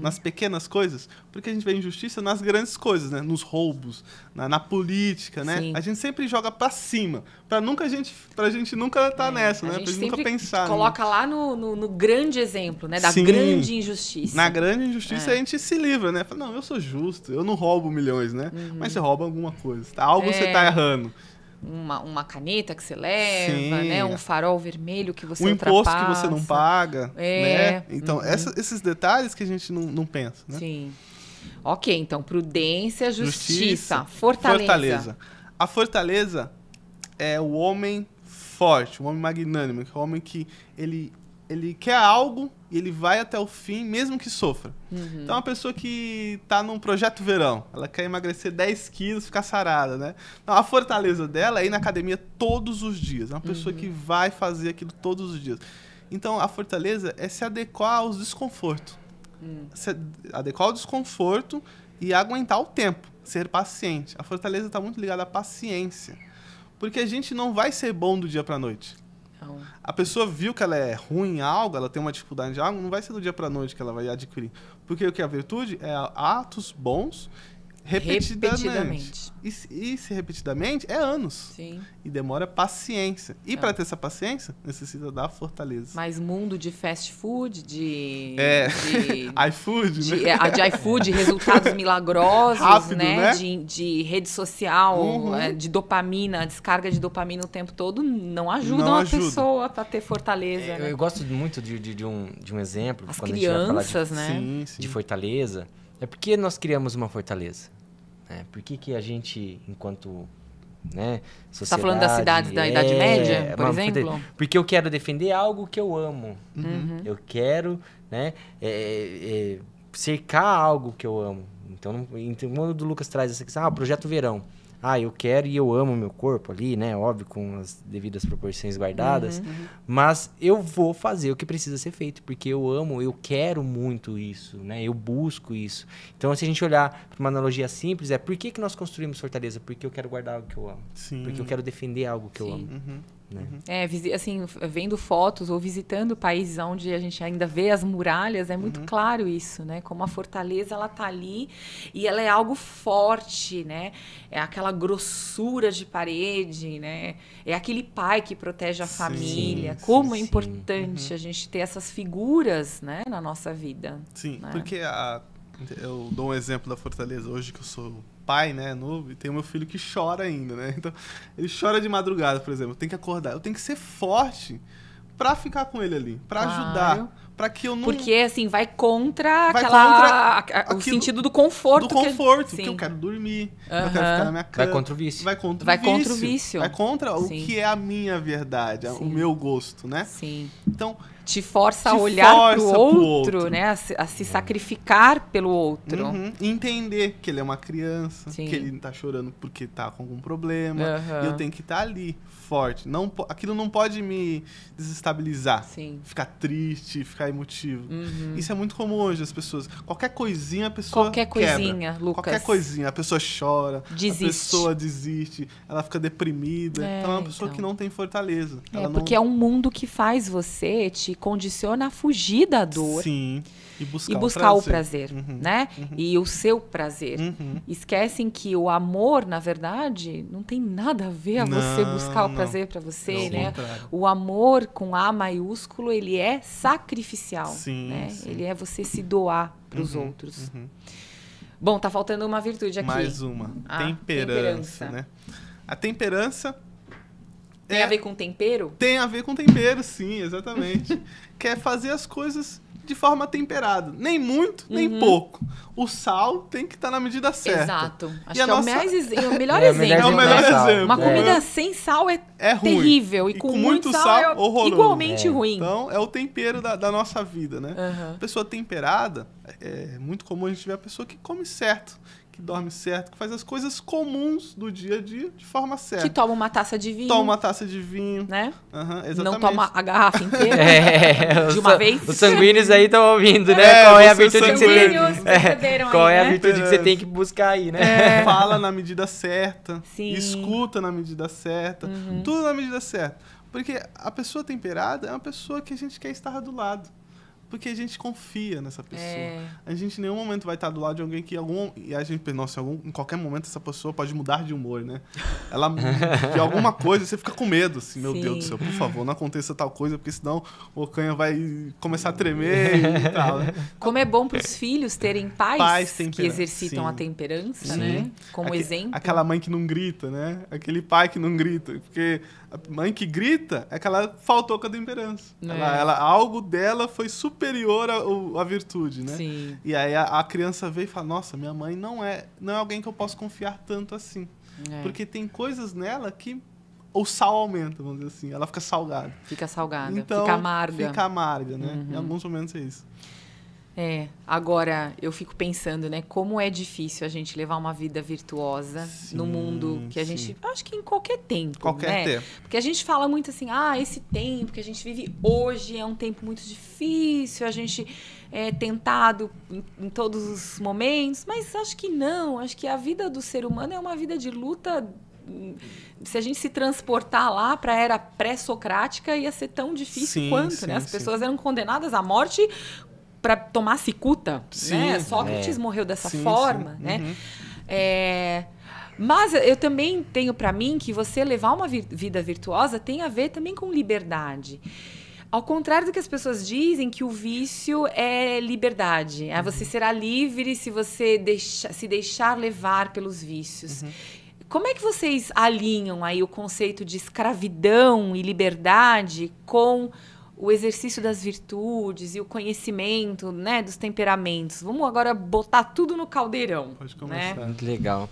nas pequenas coisas? Porque a gente vê injustiça nas grandes coisas, né? Nos roubos, na política, né? Sim. A gente sempre joga pra cima, pra gente nunca estar nessa, né? A Pra gente gente nunca sempre pensar. coloca lá no grande exemplo, né? Da Sim. grande injustiça. Na grande injustiça a gente se livra, né? Fala, não, eu sou justo, eu não roubo milhões, né? Mas você rouba alguma coisa, tá? Algo você tá errando. Uma caneta que você leva, Sim. né? Um farol vermelho que você Um imposto que ultrapassa. você não paga, É. né? Então, esses detalhes que a gente não pensa, né? Sim. Ok, então, prudência, justiça, fortaleza. A fortaleza é o homem forte, o homem magnânimo, que é o homem que ele quer algo e ele vai até o fim, mesmo que sofra. Então, uma pessoa que tá num projeto verão, ela quer emagrecer 10 quilos, ficar sarada, né? Então, a fortaleza dela é ir na academia todos os dias. É uma pessoa que vai fazer aquilo todos os dias. Então, a fortaleza é se adequar aos desconfortos. Se adequar ao desconforto e aguentar o tempo, ser paciente. A fortaleza está muito ligada à paciência. Porque a gente não vai ser bom do dia para a noite. Então, A pessoa viu que ela é ruim em algo, ela tem uma dificuldade em algo, não vai ser do dia para a noite que ela vai adquirir. Porque o que é a virtude é atos bons repetidamente. E se repetidamente, é anos. sim. E demora paciência. E para ter essa paciência, necessita da fortaleza. Mais mundo de fast food, de iFood, né? de iFood, resultados milagrosos, Rápido, né? né? De rede social, de dopamina, descarga de dopamina o tempo todo, não ajudam a pessoa a ter fortaleza. Né? Eu gosto muito de um exemplo. As quando a gente vai falar crianças, né? Sim, sim. de fortaleza. É porque nós criamos uma fortaleza. Né? Por que a gente, enquanto né? Você está falando das cidades da Idade Média, por exemplo? Porque eu quero defender algo que eu amo. Eu quero, né, cercar algo que eu amo. Então, quando o Lucas traz essa questão, Projeto Verão. Eu quero e eu amo meu corpo ali, né? Óbvio, com as devidas proporções guardadas. Mas eu vou fazer o que precisa ser feito, porque eu amo, eu quero muito isso, né? Eu busco isso. Então, se a gente olhar para uma analogia simples, por que nós construímos Fortaleza? Porque eu quero guardar algo que eu amo. Sim. Porque eu quero defender algo que eu amo. Né? Assim, vendo fotos ou visitando países onde a gente ainda vê as muralhas, é muito claro isso, né? Como a fortaleza, ela tá ali e ela é algo forte, né? É aquela grossura de parede, né? É aquele pai que protege a família. Como é importante a gente ter essas figuras, né, na nossa vida. Sim, né? porque eu dou um exemplo da fortaleza hoje, que eu sou pai, né, novo, e tem o meu filho que chora ainda, né? Então, ele chora de madrugada, por exemplo. Eu tenho que acordar. Eu tenho que ser forte pra ficar com ele ali, pra ajudar, pra que eu não... Porque, assim, vai contra o sentido do conforto. Do conforto, porque eu quero dormir, eu quero ficar na minha cama. Vai contra o vício. Vai contra o vício. Vai contra o que é a minha verdade, o meu gosto, né? Sim. Então... Te força a olhar pro outro, né? A se sacrificar pelo outro. E entender que ele é uma criança, que ele tá chorando porque tá com algum problema. E eu tenho que estar ali, forte. Aquilo não pode me desestabilizar. Ficar triste, ficar emotivo. Isso é muito comum hoje, as pessoas. Qualquer coisinha, a pessoa quebra. Lucas. Qualquer coisinha, a pessoa chora. Desiste. A pessoa desiste. Ela fica deprimida. Então é uma pessoa que não tem fortaleza. Porque é um mundo que faz você, te condiciona a fugir da dor. Sim. E buscar o prazer, né? E o seu prazer. Esquecem que o amor, na verdade, não tem nada a ver a você buscar o prazer para você, né? O amor com A maiúsculo, ele é sacrificial, né? Ele é você se doar para os outros. Bom, tá faltando uma virtude aqui. Mais uma. Temperança, né? A temperança... Tem a ver com tempero? Tem a ver com tempero, sim, exatamente. Quer fazer as coisas de forma temperada. Nem muito, nem pouco. O sal tem que estar na medida certa. Exato. Acho que é o melhor exemplo. É o melhor exemplo. Uma comida sem sal é terrível. E com muito sal é igualmente ruim. Então, é o tempero da nossa vida, né? Pessoa temperada, é muito comum a gente ver a pessoa que come certo, que dorme certo, que faz as coisas comuns do dia a dia de forma certa. Que toma uma taça de vinho. Toma uma taça de vinho. Né? Exatamente. Não toma a garrafa inteira de uma vez. Os sanguíneos aí estão ouvindo, né? Qual é a virtude que você tem? Qual é a virtude que você tem que buscar aí, né? Fala na medida certa. Sim. Escuta na medida certa. Tudo na medida certa. Porque a pessoa temperada é uma pessoa que a gente quer estar do lado. Porque a gente confia nessa pessoa. A gente em nenhum momento vai estar do lado de alguém que e a gente pensa, nossa, em qualquer momento essa pessoa pode mudar de humor, né? Ela de alguma coisa, você fica com medo, assim, meu Deus do céu, por favor, não aconteça tal coisa, porque senão o Ocanha vai começar a tremer e tal, né? Como é bom para os filhos terem pais que exercitam a temperança, né? Como exemplo. Aquela mãe que não grita, né? Aquele pai que não grita, porque a mãe que grita é que ela faltou com a temperança. Algo dela foi superior à virtude, né? Sim. E aí a criança vê e fala, nossa, minha mãe não é alguém que eu posso confiar tanto assim. Porque tem coisas nela que o sal aumenta, vamos dizer assim. Ela fica salgada. Fica salgada, então, fica amarga. Fica amarga, né? Em alguns momentos é isso. Agora eu fico pensando, né, como é difícil a gente levar uma vida virtuosa no mundo que a gente, acho que em qualquer tempo, tempo. Porque a gente fala muito assim, esse tempo que a gente vive hoje é um tempo muito difícil, a gente é tentado em todos os momentos, mas acho que não, acho que a vida do ser humano é uma vida de luta. Se a gente se transportar lá para a era pré-socrática, ia ser tão difícil quanto, né? As pessoas eram condenadas à morte para tomar cicuta, né? Sócrates morreu dessa forma, né? Mas eu também tenho para mim que você levar uma vida virtuosa tem a ver também com liberdade. Ao contrário do que as pessoas dizem, que o vício é liberdade. Você será livre se você se deixar levar pelos vícios. Como é que vocês alinham aí o conceito de escravidão e liberdade com o exercício das virtudes e o conhecimento, né, dos temperamentos? Vamos agora botar tudo no caldeirão. Pode começar. Né? Muito legal.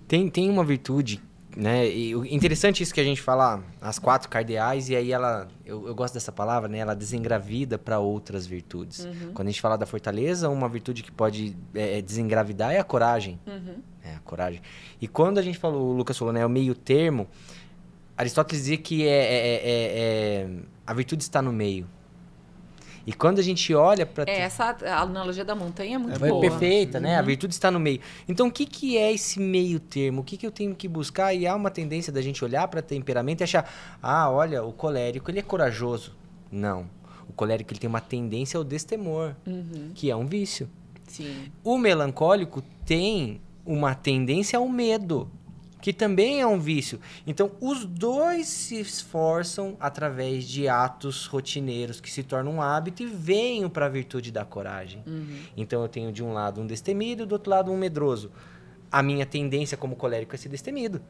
Tem uma virtude né? E o interessante isso que a gente fala, as 4 cardeais, e aí eu gosto dessa palavra, né? Ela desengravida para outras virtudes. Quando a gente fala da fortaleza, uma virtude que pode desengravidar é a coragem. É a coragem. E quando a gente falou, o Lucas falou, né? O meio termo, Aristóteles dizia que a virtude está no meio. E quando a gente olha para... Essa analogia da montanha é muito Foi boa. perfeita, né? A virtude está no meio. Então, o que é esse meio termo? O que eu tenho que buscar? E há uma tendência da gente olhar para temperamento e achar, olha, o colérico, ele é corajoso. Não. O colérico, ele tem uma tendência ao destemor, que é um vício. Sim. O melancólico tem uma tendência ao medo, que também é um vício. Então, os dois se esforçam através de atos rotineiros que se tornam um hábito e venham para a virtude da coragem. Então, eu tenho de um lado um destemido e do outro lado um medroso. A minha tendência como colérico é ser destemido.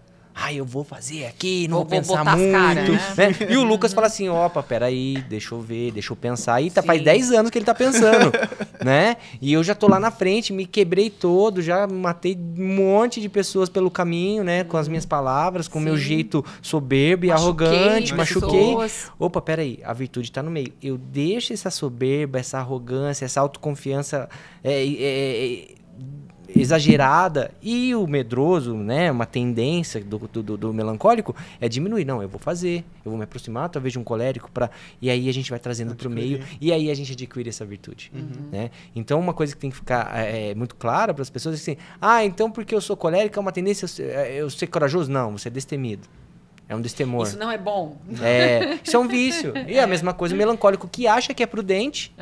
Eu vou fazer aqui, não vou pensar botar muito. as caras, né? E o Lucas fala assim, opa, peraí, deixa eu ver, deixa eu pensar. E faz 10 anos que ele tá pensando, né? E eu já tô lá na frente, me quebrei todo, já matei um monte de pessoas pelo caminho, né? Com as minhas palavras, com o meu jeito soberbo e arrogante, machuquei. Opa, peraí, a virtude tá no meio. Eu deixo essa soberba, essa arrogância, essa autoconfiança exagerada, e o medroso, né, uma tendência do melancólico é diminuir. Não, eu vou fazer, eu vou me aproximar talvez de um colérico e aí a gente vai trazendo para o meio e aí a gente adquire essa virtude, né? Então uma coisa que tem que ficar muito clara para as pessoas é assim, então porque eu sou colérico é uma tendência eu ser corajoso? Não, você é destemido. É um destemor. Isso não é bom. Isso é um vício. E é a mesma coisa o melancólico que acha que é prudente.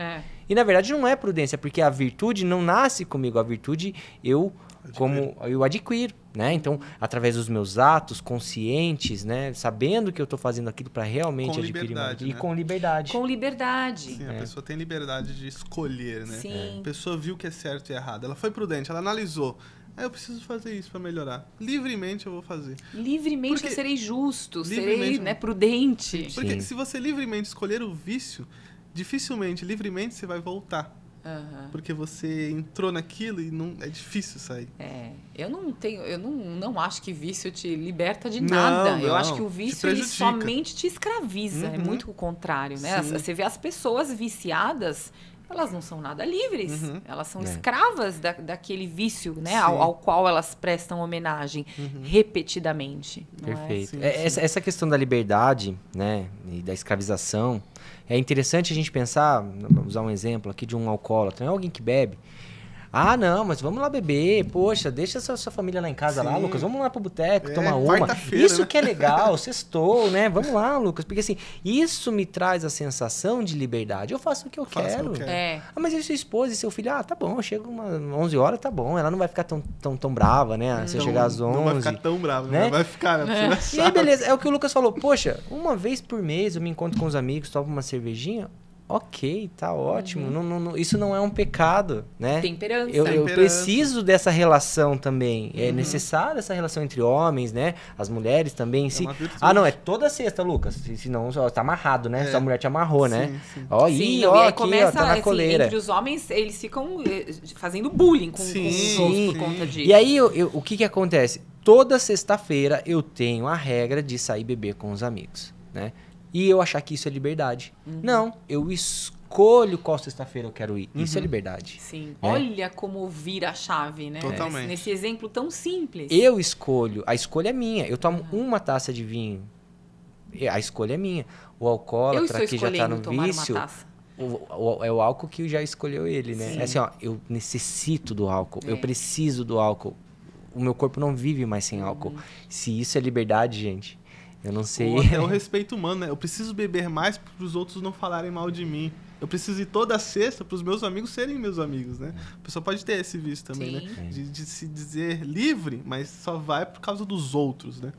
E na verdade não é prudência, porque a virtude não nasce comigo. A virtude eu adquiro, né? Então, através dos meus atos conscientes, né? Sabendo que eu estou fazendo aquilo para realmente adquirir uma virtude. Né? E com liberdade. Com liberdade. Sim, a pessoa tem liberdade de escolher, né? Sim. A pessoa viu que é certo e errado. Ela foi prudente, ela analisou. Eu preciso fazer isso para melhorar. Livremente eu vou fazer. Livremente eu serei justo, serei prudente. Porque se você livremente escolher o vício, livremente você vai voltar. Porque você entrou naquilo e não é difícil sair. Eu não acho que vício te liberta de nada. Não, eu acho que o vício ele somente te escraviza. É muito o contrário, né? Você vê as pessoas viciadas, elas não são nada livres. Elas são escravas daquele vício, né? Ao qual elas prestam homenagem repetidamente. Perfeito. Essa questão da liberdade, né? E da escravização, é interessante a gente pensar, usar um exemplo aqui de um alcoólatra, né? Alguém que bebe. Não, mas vamos lá beber. Poxa, deixa sua família lá em casa lá, Lucas. Vamos lá pro boteco, tomar uma. Isso, né? Que é legal, sextou, né? Vamos lá, Lucas. Porque assim, isso me traz a sensação de liberdade. Eu faço o que eu quero. Mas e sua esposa e seu filho? Tá bom, eu chego umas 11 horas, tá bom. Ela não vai ficar tão brava, né? Se eu chegar às 11. Não vai ficar tão brava, né? Vai ficar, né? E aí, beleza. É o que o Lucas falou. Poxa, uma vez por mês eu me encontro com os amigos, tomo uma cervejinha. Ok, tá ótimo. Isso não é um pecado, né? Temperança. Eu preciso dessa relação também. É necessária essa relação entre homens, né? As mulheres também em si. Não, é toda sexta, Lucas. Senão tá amarrado, né? Sua mulher te amarrou, né? E aí começa, tá na coleira. Entre os homens, eles ficam fazendo bullying com os outros por conta disso. E aí, o que acontece? Toda sexta-feira eu tenho a regra de sair beber com os amigos, né? E eu achar que isso é liberdade. Não, eu escolho qual sexta-feira eu quero ir. Isso é liberdade. Sim. Né? Olha como vira a chave, né? Totalmente. Nesse exemplo tão simples. Eu escolho. A escolha é minha. Eu tomo uma taça de vinho. A escolha é minha. O alcoólatra que já tá no vício... É o álcool que já escolheu ele, né? É assim, eu necessito do álcool. Eu preciso do álcool. O meu corpo não vive mais sem álcool. Se isso é liberdade, gente... Eu não sei. É o respeito humano, né? Eu preciso beber mais para os outros não falarem mal de mim. Eu preciso ir toda sexta para os meus amigos serem meus amigos, né? A pessoa pode ter esse vício também, né? De se dizer livre, mas só vai por causa dos outros, né?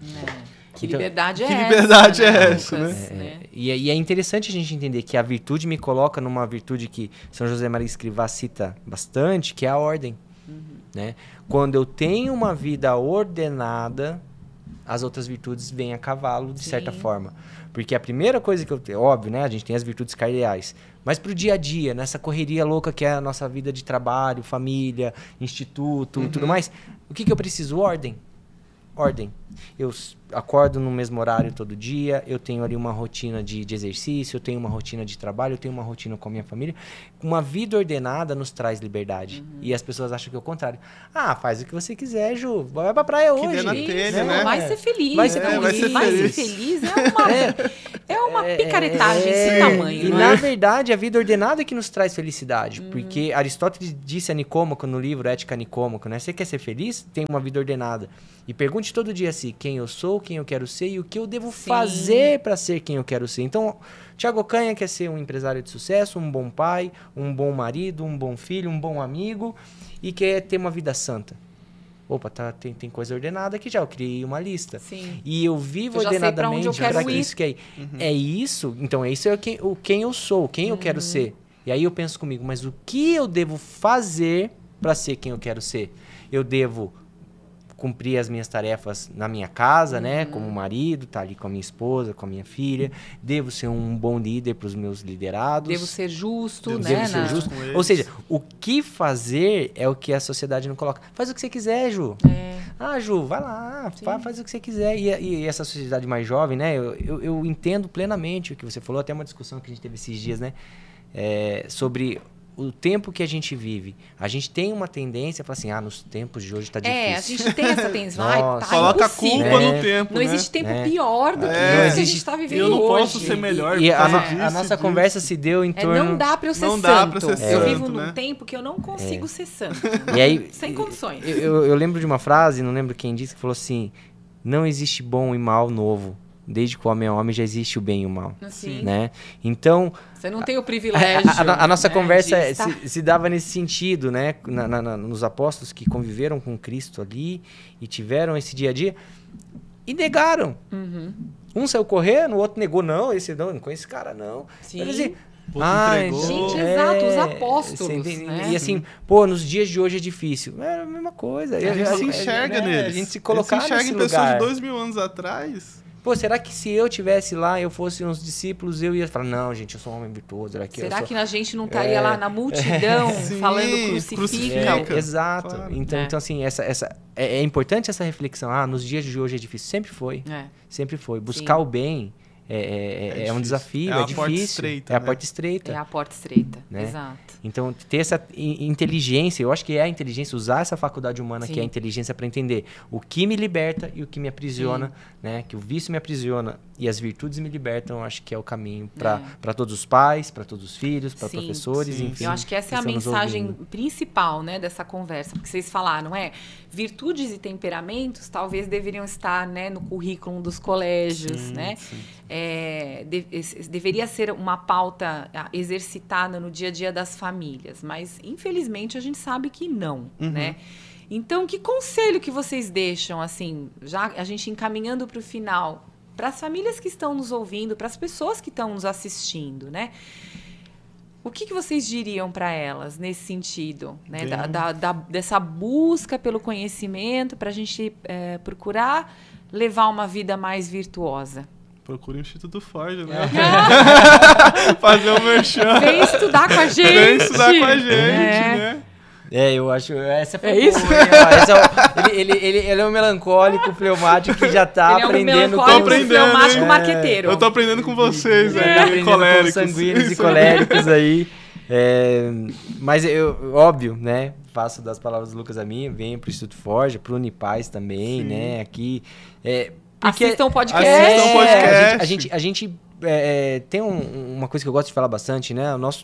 Que liberdade é essa, né? E é interessante a gente entender que a virtude me coloca numa virtude que São José Maria Escrivá cita bastante, que é a ordem. Né? Quando eu tenho uma vida ordenada... as outras virtudes vêm a cavalo, de certa forma. Porque a primeira coisa que eu tenho... Óbvio, né? A gente tem as virtudes cardeais. Mas pro dia a dia, nessa correria louca que é a nossa vida de trabalho, família, instituto, tudo mais, o que eu preciso? Ordem. ordem. Eu acordo no mesmo horário todo dia, eu tenho ali uma rotina de exercício, eu tenho uma rotina de trabalho, eu tenho uma rotina com a minha família. Uma vida ordenada nos traz liberdade. E as pessoas acham que é o contrário. Ah, faz o que você quiser, Ju. Vai pra praia Que hoje. dê na telha, Não, né? vai ser feliz. Vai ser não, feliz. vai ser feliz é uma picaretagem sem tamanho. E não na é? verdade, a vida ordenada é que nos traz felicidade. Porque Aristóteles disse a Nicômaco no livro Ética Nicômaco, né? Você quer ser feliz? Tem uma vida ordenada. E pergunte todo dia assim, quem eu sou, quem eu quero ser e o que eu devo fazer para ser quem eu quero ser. Então, Thiago Canha quer ser um empresário de sucesso, um bom pai, um bom marido, um bom filho, um bom amigo e quer ter uma vida santa. Opa, tem coisa ordenada aqui já. Eu criei uma lista. Sim. E eu vivo Eu já sei pra ordenadamente onde eu quero para ir. isso que é. É isso? Então, isso é quem eu sou, quem eu quero ser. E aí eu penso comigo, mas o que eu devo fazer para ser quem eu quero ser? Eu devo cumprir as minhas tarefas na minha casa, né? Como marido, tá ali com a minha esposa, com a minha filha. Devo ser um bom líder para os meus liderados. Devo ser justo, Devo né? ser justo. com eles. Ou seja, o que fazer é o que a sociedade não coloca. Faz o que você quiser, Ju. Ah, Ju, vai lá, faz o que você quiser. E essa sociedade mais jovem, né? Eu entendo plenamente o que você falou. Até uma discussão que a gente teve esses dias, né? Sobre o tempo que a gente vive. A gente tem uma tendência a falar assim, nos tempos de hoje tá difícil. A gente tem essa tendência. Nossa. Coloca a impossível. culpa no tempo, Não né? existe tempo pior do que É. o que a gente está vivendo Eu não hoje. posso ser melhor E por causa a disso, nossa disso. conversa se deu em torno... Não dá pra eu ser Não santo. dá pra ser Eu santo, vivo num né? tempo que eu não consigo ser santo. E aí, Sem condições. eu lembro de uma frase, não lembro quem disse, que falou assim, não existe bom e mal novo. Desde que o homem é homem, já existe o bem e o mal. Assim, Né? Então, você não tem o privilégio. a nossa né, conversa de estar- se dava nesse sentido, né? Nos apóstolos que conviveram com Cristo ali e tiveram esse dia a dia e negaram. Um saiu correndo, o outro negou, não conheço esse cara, não. Sim. Quer dizer, O outro entregou. Gente, exato, os apóstolos, você entende? né? E assim, pô, nos dias de hoje é difícil. É a mesma coisa. A gente se enxerga neles. A gente se colocar A gente se enxerga nesse em pessoas lugar. de 2000 anos atrás. Pô, será que se eu tivesse lá, eu fosse uns discípulos, eu ia falar, não, gente, eu sou um homem virtuoso. Será que a gente não estaria lá na multidão Sim, falando crucifica? crucifica. Exato. Claro. Então, assim, é importante essa reflexão. Nos dias de hoje é difícil. Sempre foi. Sempre foi. Buscar Sim. o bem é um difícil. desafio, É é a difícil. porta estreita, É a né? porta estreita. É a porta estreita, Né? exato. Então, ter essa inteligência, eu acho que é a inteligência, usar essa faculdade humana Sim. que é a inteligência para entender o que me liberta e o que me aprisiona, né? Que o vício me aprisiona e as virtudes me libertam, eu acho que é o caminho para todos os pais, para todos os filhos, para Sim, professores, sim. enfim. Eu acho que essa é a que estamos mensagem ouvindo. principal, né, dessa conversa, porque vocês falaram, virtudes e temperamentos talvez deveriam estar, né, no currículo dos colégios, né? Deveria ser uma pauta exercitada no dia a dia das famílias, mas infelizmente a gente sabe que não, né? Então, que conselho que vocês deixam, assim, já a gente encaminhando para o final, para as famílias que estão nos ouvindo, para as pessoas que estão nos assistindo, né? O que vocês diriam para elas nesse sentido, né? Dessa busca pelo conhecimento para a gente procurar levar uma vida mais virtuosa? Procure o Instituto Ford, né? Fazer o merchan. Vem estudar com a gente. Vem estudar com a gente, né? Eu acho. Essa foi isso? boa, hein? Ele é um melancólico, fleumático que já tá Ele aprendendo. É um melancólico, aprendendo, fleumático, hein? marqueteiro. Eu tô aprendendo com vocês, Tá aí, aprendendo com coléricos. sanguíneos e Isso. coléricos aí. Mas eu, óbvio, né? Faço das palavras do Lucas a minha, venho pro Instituto Forja, pro Unipaz também, Sim. né? Aqui. Assistam o podcast. Assistam o podcast. A gente tem uma coisa que eu gosto de falar bastante, né? O nosso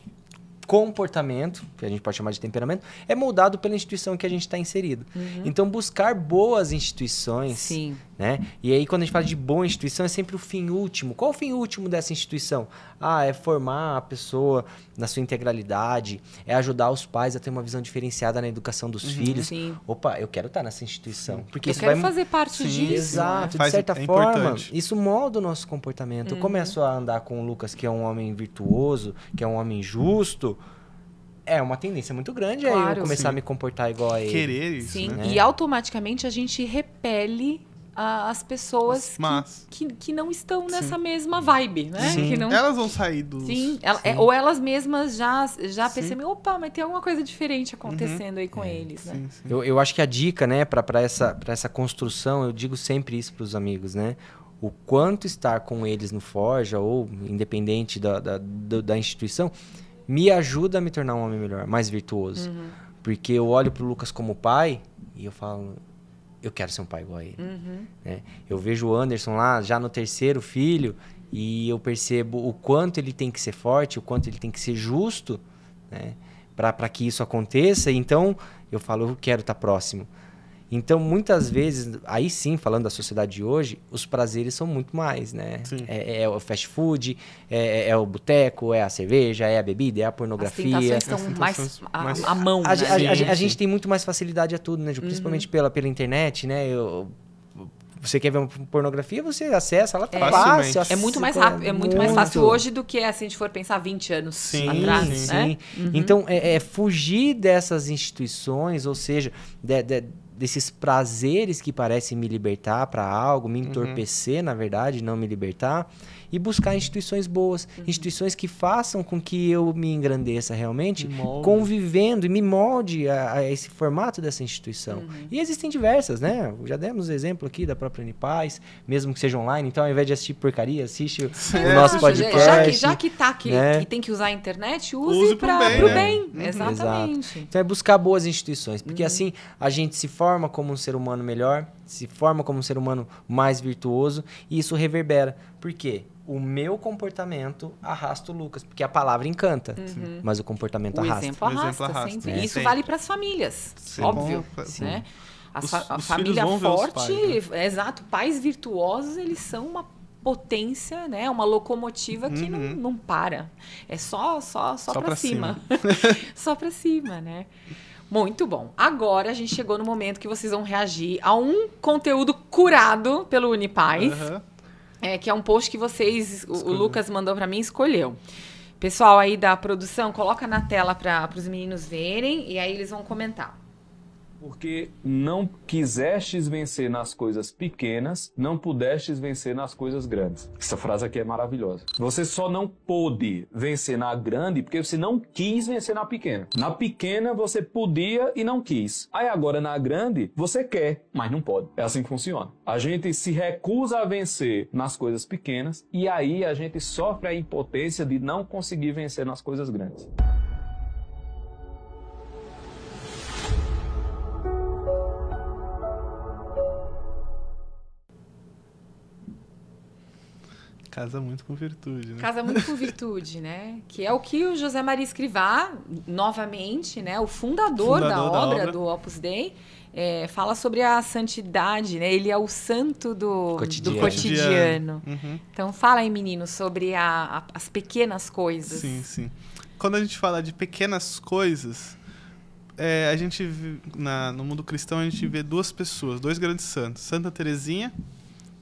comportamento, que a gente pode chamar de temperamento, é moldado pela instituição que a gente está inserido. Então, buscar boas instituições, Sim. né? E aí, quando a gente fala de boa instituição, é sempre o fim último. Qual o fim último dessa instituição? É formar a pessoa na sua integralidade, é ajudar os pais a ter uma visão diferenciada na educação dos filhos. Sim. Opa, eu quero estar nessa instituição. Porque Eu isso quero vai fazer parte Sim, disso. Exato, Faz- de certa é forma, importante. isso molda o nosso comportamento. Eu começo a andar com o Lucas, que é um homem virtuoso, que é um homem justo. É uma tendência muito grande aí Claro. eu começar a Sim. me comportar igual a ele. Querer isso, Sim, né? e automaticamente a gente repele as pessoas que não estão nessa mesma vibe, né? Sim. Que não... Elas vão sair do... Sim, ou elas mesmas já percebem, opa, mas tem alguma coisa diferente acontecendo aí com eles, né? Sim. Eu acho que a dica, né, para essa construção, eu digo sempre isso para os amigos, né? O quanto estar com eles no Forja, ou independente da instituição, me ajuda a me tornar um homem melhor, mais virtuoso. Porque eu olho pro Lucas como pai e eu falo, eu quero ser um pai igual a ele. Né? Eu vejo o Anderson lá, já no 3º filho, e eu percebo o quanto ele tem que ser forte, o quanto ele tem que ser justo, né? Para que isso aconteça. Então, eu falo, eu quero estar próximo. Então, muitas vezes, aí sim, falando da sociedade de hoje, os prazeres são muito mais, né? É o fast food, é o boteco, é a cerveja, é a bebida, é a pornografia. As tentações estão mais à mão, né? A gente tem muito mais facilidade a tudo, né? Principalmente pela internet, né? Você quer ver uma pornografia, você acessa, ela tá fácil. É muito mais rápido, é muito mais fácil hoje do que, se a gente for pensar 20 anos atrás, né? Então, fugir dessas instituições, ou seja, desses prazeres que parecem me libertar para algo, me entorpecer, na verdade, não me libertar, e buscar instituições boas, instituições que façam com que eu me engrandeça realmente, convivendo e me molde a esse formato dessa instituição. E existem diversas, né? Já demos exemplo aqui da própria Unipaz, mesmo que seja online, então ao invés de assistir porcaria, assiste o nosso podcast. Já que tá aqui, né? E tem que usar a internet, use pro bem. Exatamente. Exato. Então é buscar boas instituições, porque assim a gente se forma como um ser humano melhor, se forma como um ser humano mais virtuoso, e isso reverbera. Por quê? O meu comportamento arrasta o Lucas, porque a palavra encanta, mas o comportamento arrasta. O exemplo arrasta sempre. E isso vale para as famílias, óbvio. Né? A família forte, exato, pais virtuosos, eles são uma potência, né? Uma locomotiva que não para. É só para cima. Só para cima, né? Muito bom. Agora a gente chegou no momento que vocês vão reagir a um conteúdo curado pelo Unipaz. Que é um post que o Lucas mandou para mim e escolheu. Pessoal aí da produção, coloca na tela para os meninos verem e aí eles vão comentar. Porque não quisestes vencer nas coisas pequenas, não pudestes vencer nas coisas grandes. Essa frase aqui é maravilhosa. Você só não pôde vencer na grande porque você não quis vencer na pequena. Na pequena você podia e não quis. Aí agora na grande você quer, mas não pode. É assim que funciona. A gente se recusa a vencer nas coisas pequenas e aí a gente sofre a impotência de não conseguir vencer nas coisas grandes. Casa muito com virtude, né? Casa muito com virtude, né? Que é o que o José Maria Escrivá, novamente, né? O fundador da obra do Opus Dei, fala sobre a santidade, né? Ele é o santo do cotidiano. Então, fala aí, menino, sobre as pequenas coisas. Sim. Quando a gente fala de pequenas coisas, a gente no mundo cristão a gente vê duas pessoas, dois grandes santos. Santa Teresinha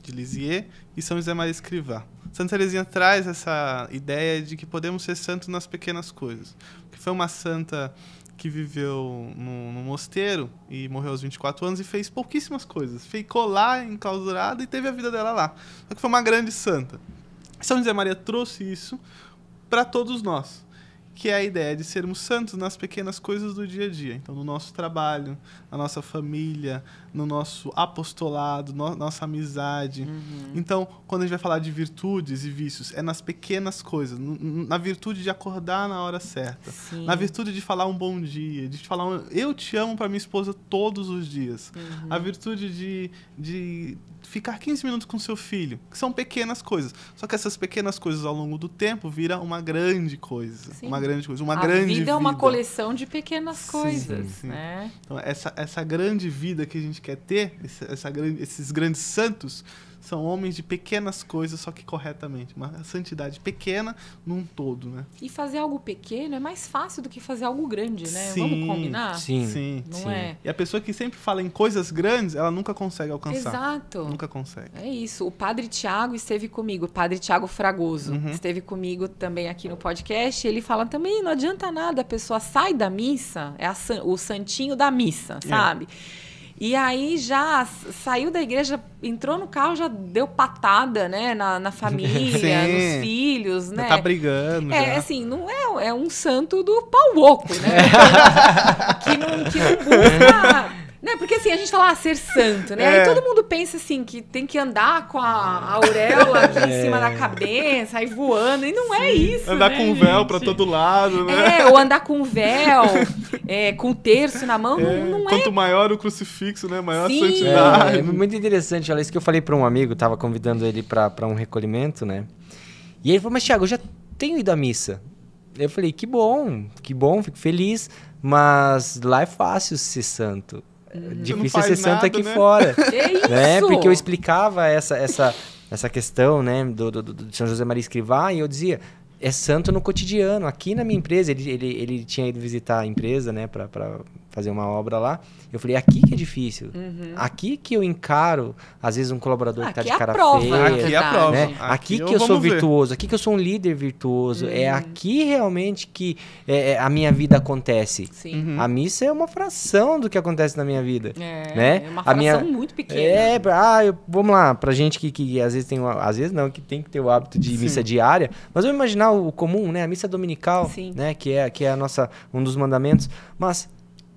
de Lisieux e São José Maria Escrivá. Santa Teresinha traz essa ideia de que podemos ser santos nas pequenas coisas. Que foi uma santa que viveu no mosteiro e morreu aos 24 anos e fez pouquíssimas coisas. Ficou lá enclausurada e teve a vida dela lá. Só que foi uma grande santa. São José Maria trouxe isso para todos nós, que é a ideia de sermos santos nas pequenas coisas do dia a dia. Então, no nosso trabalho, na nossa família, no nosso apostolado, nossa amizade. Então, quando a gente vai falar de virtudes e vícios, é nas pequenas coisas. Na virtude de acordar na hora certa. Sim. Na virtude de falar um bom dia, de falar eu te amo para minha esposa todos os dias. A virtude de ficar 15 minutos com seu filho, que são pequenas coisas. Só que essas pequenas coisas, ao longo do tempo, viram uma grande coisa. Sim. Uma grande coisa, uma grande vida. A vida é uma coleção de pequenas coisas. Sim. Né? Então, essa grande vida que a gente quer ter, esses grandes santos, são homens de pequenas coisas, só que corretamente. Uma santidade pequena num todo, né? E fazer algo pequeno é mais fácil do que fazer algo grande, né? Vamos combinar? Sim. Não é? E a pessoa que sempre fala em coisas grandes, ela nunca consegue alcançar. Exato. Nunca consegue. É isso. O Padre Tiago esteve comigo, o Padre Tiago Fragoso, esteve comigo também aqui no podcast. Ele fala também, não adianta nada, a pessoa sai da missa, o santinho da missa, sabe? E aí já saiu da igreja, entrou no carro, já deu patada, né? Na família, Sim. nos filhos, né? Tá brigando. já. Assim, não é um santo do pau oco, né? que não busca... Né? Porque assim, a gente fala ser santo, né? Aí todo mundo pensa assim, que tem que andar com a auréola aqui em cima da cabeça, aí voando, e não é isso, Andar né, com um véu gente? pra todo lado, né? Ou andar com um véu, com um terço na mão, não é. Quanto maior o crucifixo, né? Maior Sim. a santidade. É muito interessante, olha, isso que eu falei para um amigo, tava convidando ele para um recolhimento, né? E ele falou, mas Thiago, eu já tenho ido à missa. Eu falei, que bom, fico feliz, mas lá é fácil ser santo. Difícil é faz ser santo nada, aqui né? fora. É isso! Né? Porque eu explicava essa questão, né, do São José Maria Escrivá, e eu dizia, é santo no cotidiano. Aqui na minha empresa, ele tinha ido visitar a empresa, né, para fazer uma obra lá. Eu falei, aqui que é difícil. Aqui que eu encaro, às vezes, um colaborador que tá Aqui de é a cara prova, feia. na Aqui é a prova. Né? Aqui que eu sou vamos ver. virtuoso, aqui que eu sou um líder virtuoso. É aqui realmente que a minha vida acontece. Sim. A missa é uma fração do que acontece na minha vida. Né? É uma A fração minha- muito pequena. Vamos lá, pra gente que às vezes às vezes não, que tem que ter o hábito de missa diária, mas vamos imaginar o comum, né? A missa dominical, Sim. né? Que é a nossa, um dos mandamentos. Mas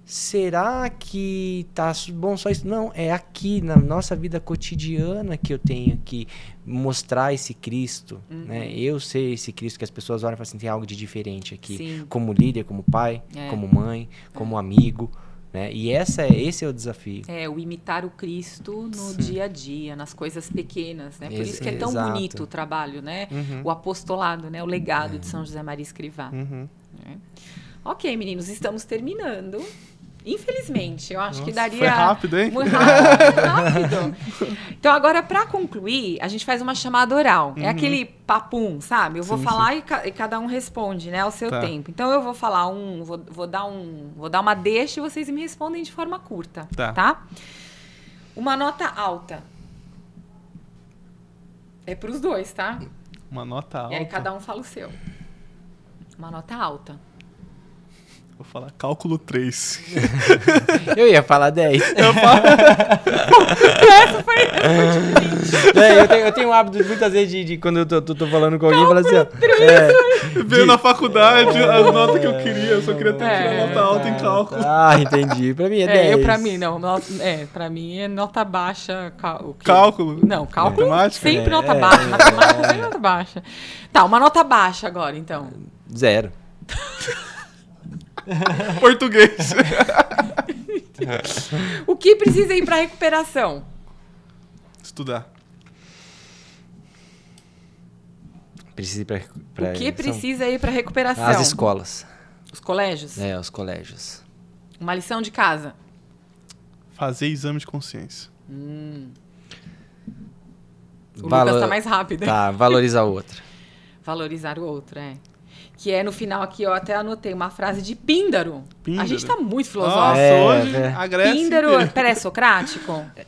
será que tá bom só isso? Não, é aqui na nossa vida cotidiana que eu tenho que mostrar esse Cristo, né? Eu ser esse Cristo que as pessoas olham e falam assim, tem algo de diferente aqui. Sim. Como líder, como pai, como mãe, como amigo, né? E esse é o desafio. O imitar o Cristo no dia a dia, nas coisas pequenas, né? Por isso que é tão Exato. bonito o trabalho, né? O apostolado, né? O legado de São José Maria Escrivá. Uhum. né? Ok, meninos, estamos terminando. Infelizmente, eu acho que Nossa, daria... foi rápido, hein? Muito rápido. Então, agora, para concluir, a gente faz uma chamada oral. É aquele papum, sabe? Eu vou falar e cada um responde, né, ao seu Tá. tempo. Então, eu vou falar vou dar uma deixa e vocês me respondem de forma curta, tá? Uma nota alta. É pros dois, tá? Uma nota alta. E aí, cada um fala o seu. Uma nota alta. Vou falar cálculo 3. Eu ia falar 10. Eu tenho o hábito, muitas vezes, de quando eu tô falando com alguém, falar assim, ó. Veio na faculdade as notas que eu queria. Eu só queria ter tirado nota alta em cálculo. Ah, entendi. Pra mim é 10. Pra mim, não. Pra mim é nota baixa. O quê? Cálculo? Não, cálculo Matemática? sempre nota baixa. Matemática sempre nota baixa. Tá, uma nota baixa agora, então. 0. Português. O que precisa ir pra recuperação? Estudar. Precisa ir pra O que precisa ir pra recuperação? As escolas. Os colégios? Os colégios. Uma lição de casa? Fazer exame de consciência. O Lucas tá mais rápido. Tá, valorizar o outro. Valorizar o outro, Que é no final aqui, eu até anotei uma frase de Píndaro. A gente tá muito filosófico. Nossa, hoje é. a Grécia Píndaro inteira. pré-socrático? É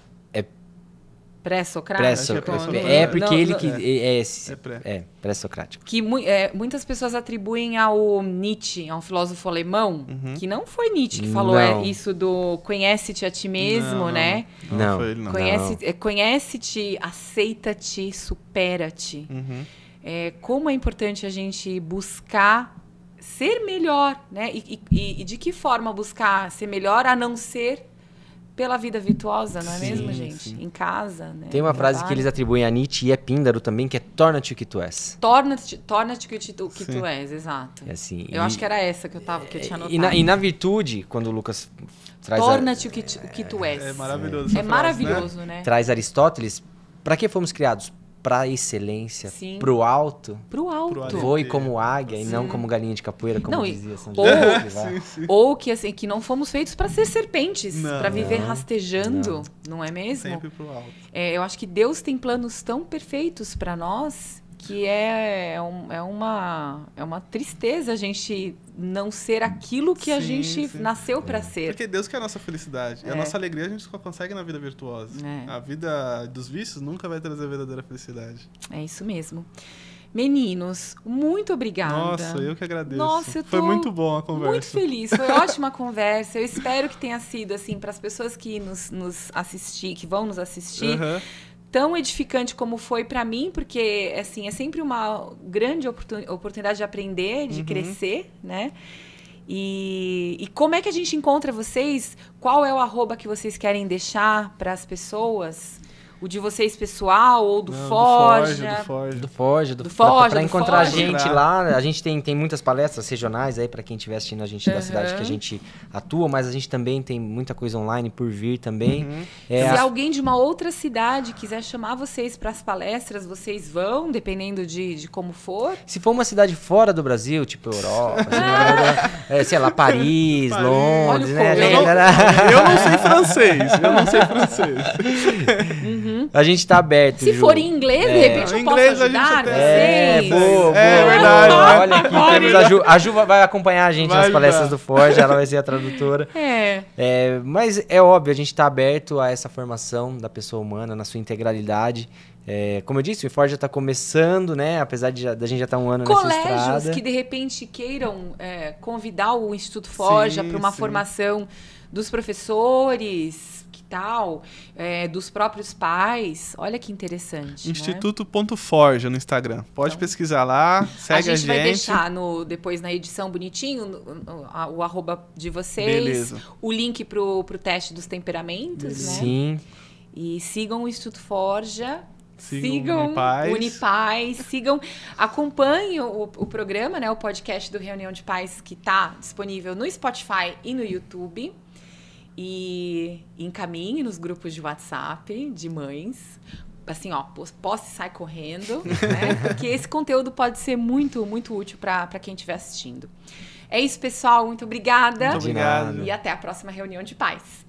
Pré-socrático? porque Não, ele não, que É pré. pré-socrático. que muitas pessoas atribuem ao Nietzsche, a um filósofo alemão, que não foi Nietzsche que falou Não. isso do conhece-te a ti mesmo, Não, né? Não. foi ele, não. Conhece-te, aceita-te, supera-te. Como é importante a gente buscar ser melhor, né? E de que forma buscar ser melhor a não ser pela vida virtuosa, não é mesmo, gente? sim. Em casa, né? Tem uma No frase que trabalho. eles atribuem a Nietzsche e é Píndaro também, que é torna-te o que tu és. Torna-te o que Sim. tu és, exato. É assim, Eu acho que era essa que eu tinha anotado. e na virtude, quando o Lucas traz, Torna-te o que tu és. É maravilhoso essa É frase, maravilhoso, né? traz Aristóteles, para que fomos criados? Para excelência, Sim. pro alto. Pro alto. alto. Voe como águia e não como galinha de capoeira, como Não, dizia São ou- José Escrivá. Ou que, assim, que não fomos feitos para ser serpentes, Não. para viver rastejando, não é mesmo? Sempre pro alto. Eu acho que Deus tem planos tão perfeitos para nós que é uma tristeza a gente não ser aquilo que a Sim, gente sim. nasceu para ser. Porque Deus que é a nossa felicidade. E a nossa alegria a gente só consegue na vida virtuosa. É. A vida dos vícios nunca vai trazer a verdadeira felicidade. É isso mesmo. Meninos, muito obrigada. Nossa, eu que agradeço. Nossa, eu tô Foi muito bom a conversa. muito feliz, foi ótima conversa. Eu espero que tenha sido, assim, para as pessoas que nos assistir, que vão nos assistir, tão edificante como foi para mim, porque, assim, é sempre uma grande oportunidade de aprender, de crescer, né? E como é que a gente encontra vocês? Qual é o @ que vocês querem deixar para as pessoas? O de vocês pessoal ou do Forja? Do Forja. Para encontrar a gente lá, a gente tem muitas palestras regionais aí para quem estiver assistindo a gente da cidade que a gente atua, mas a gente também tem muita coisa online por vir também. Se alguém de uma outra cidade quiser chamar vocês para as palestras, vocês vão, dependendo de como for? Se for uma cidade fora do Brasil, tipo Europa, sei lá, Paris, Londres, né? Eu não sei francês. A gente tá aberto. Se for em inglês, de repente eu posso ajudar vocês. Boa. Verdade. Olha aqui, temos a Ju vai acompanhar a gente nas palestras do Forja, ela vai ser a tradutora. Mas é óbvio, a gente tá aberto a essa formação da pessoa humana na sua integralidade. Como eu disse, o Forja está começando, né? Apesar da gente já estar um ano nessa estrada. Colégios que, de repente, queiram convidar o Instituto Forja para uma formação dos professores, que tal? Dos próprios pais. Olha que interessante. Instituto.forja no Instagram. Pode pesquisar lá, segue a gente. Vai deixar depois na edição bonitinho o @ de vocês. Beleza. O link pro teste dos temperamentos, né? Sim. E sigam o Instituto Forja. Sigam Unipais, acompanhem o programa, né, o podcast do Reunião de Pais, que está disponível no Spotify e no YouTube. E encaminhe nos grupos de WhatsApp de mães. Assim, poste e sai correndo, né? Porque esse conteúdo pode ser muito, muito útil para quem estiver assistindo. É isso, pessoal. Muito obrigada. Muito obrigado. E até a próxima Reunião de Pais.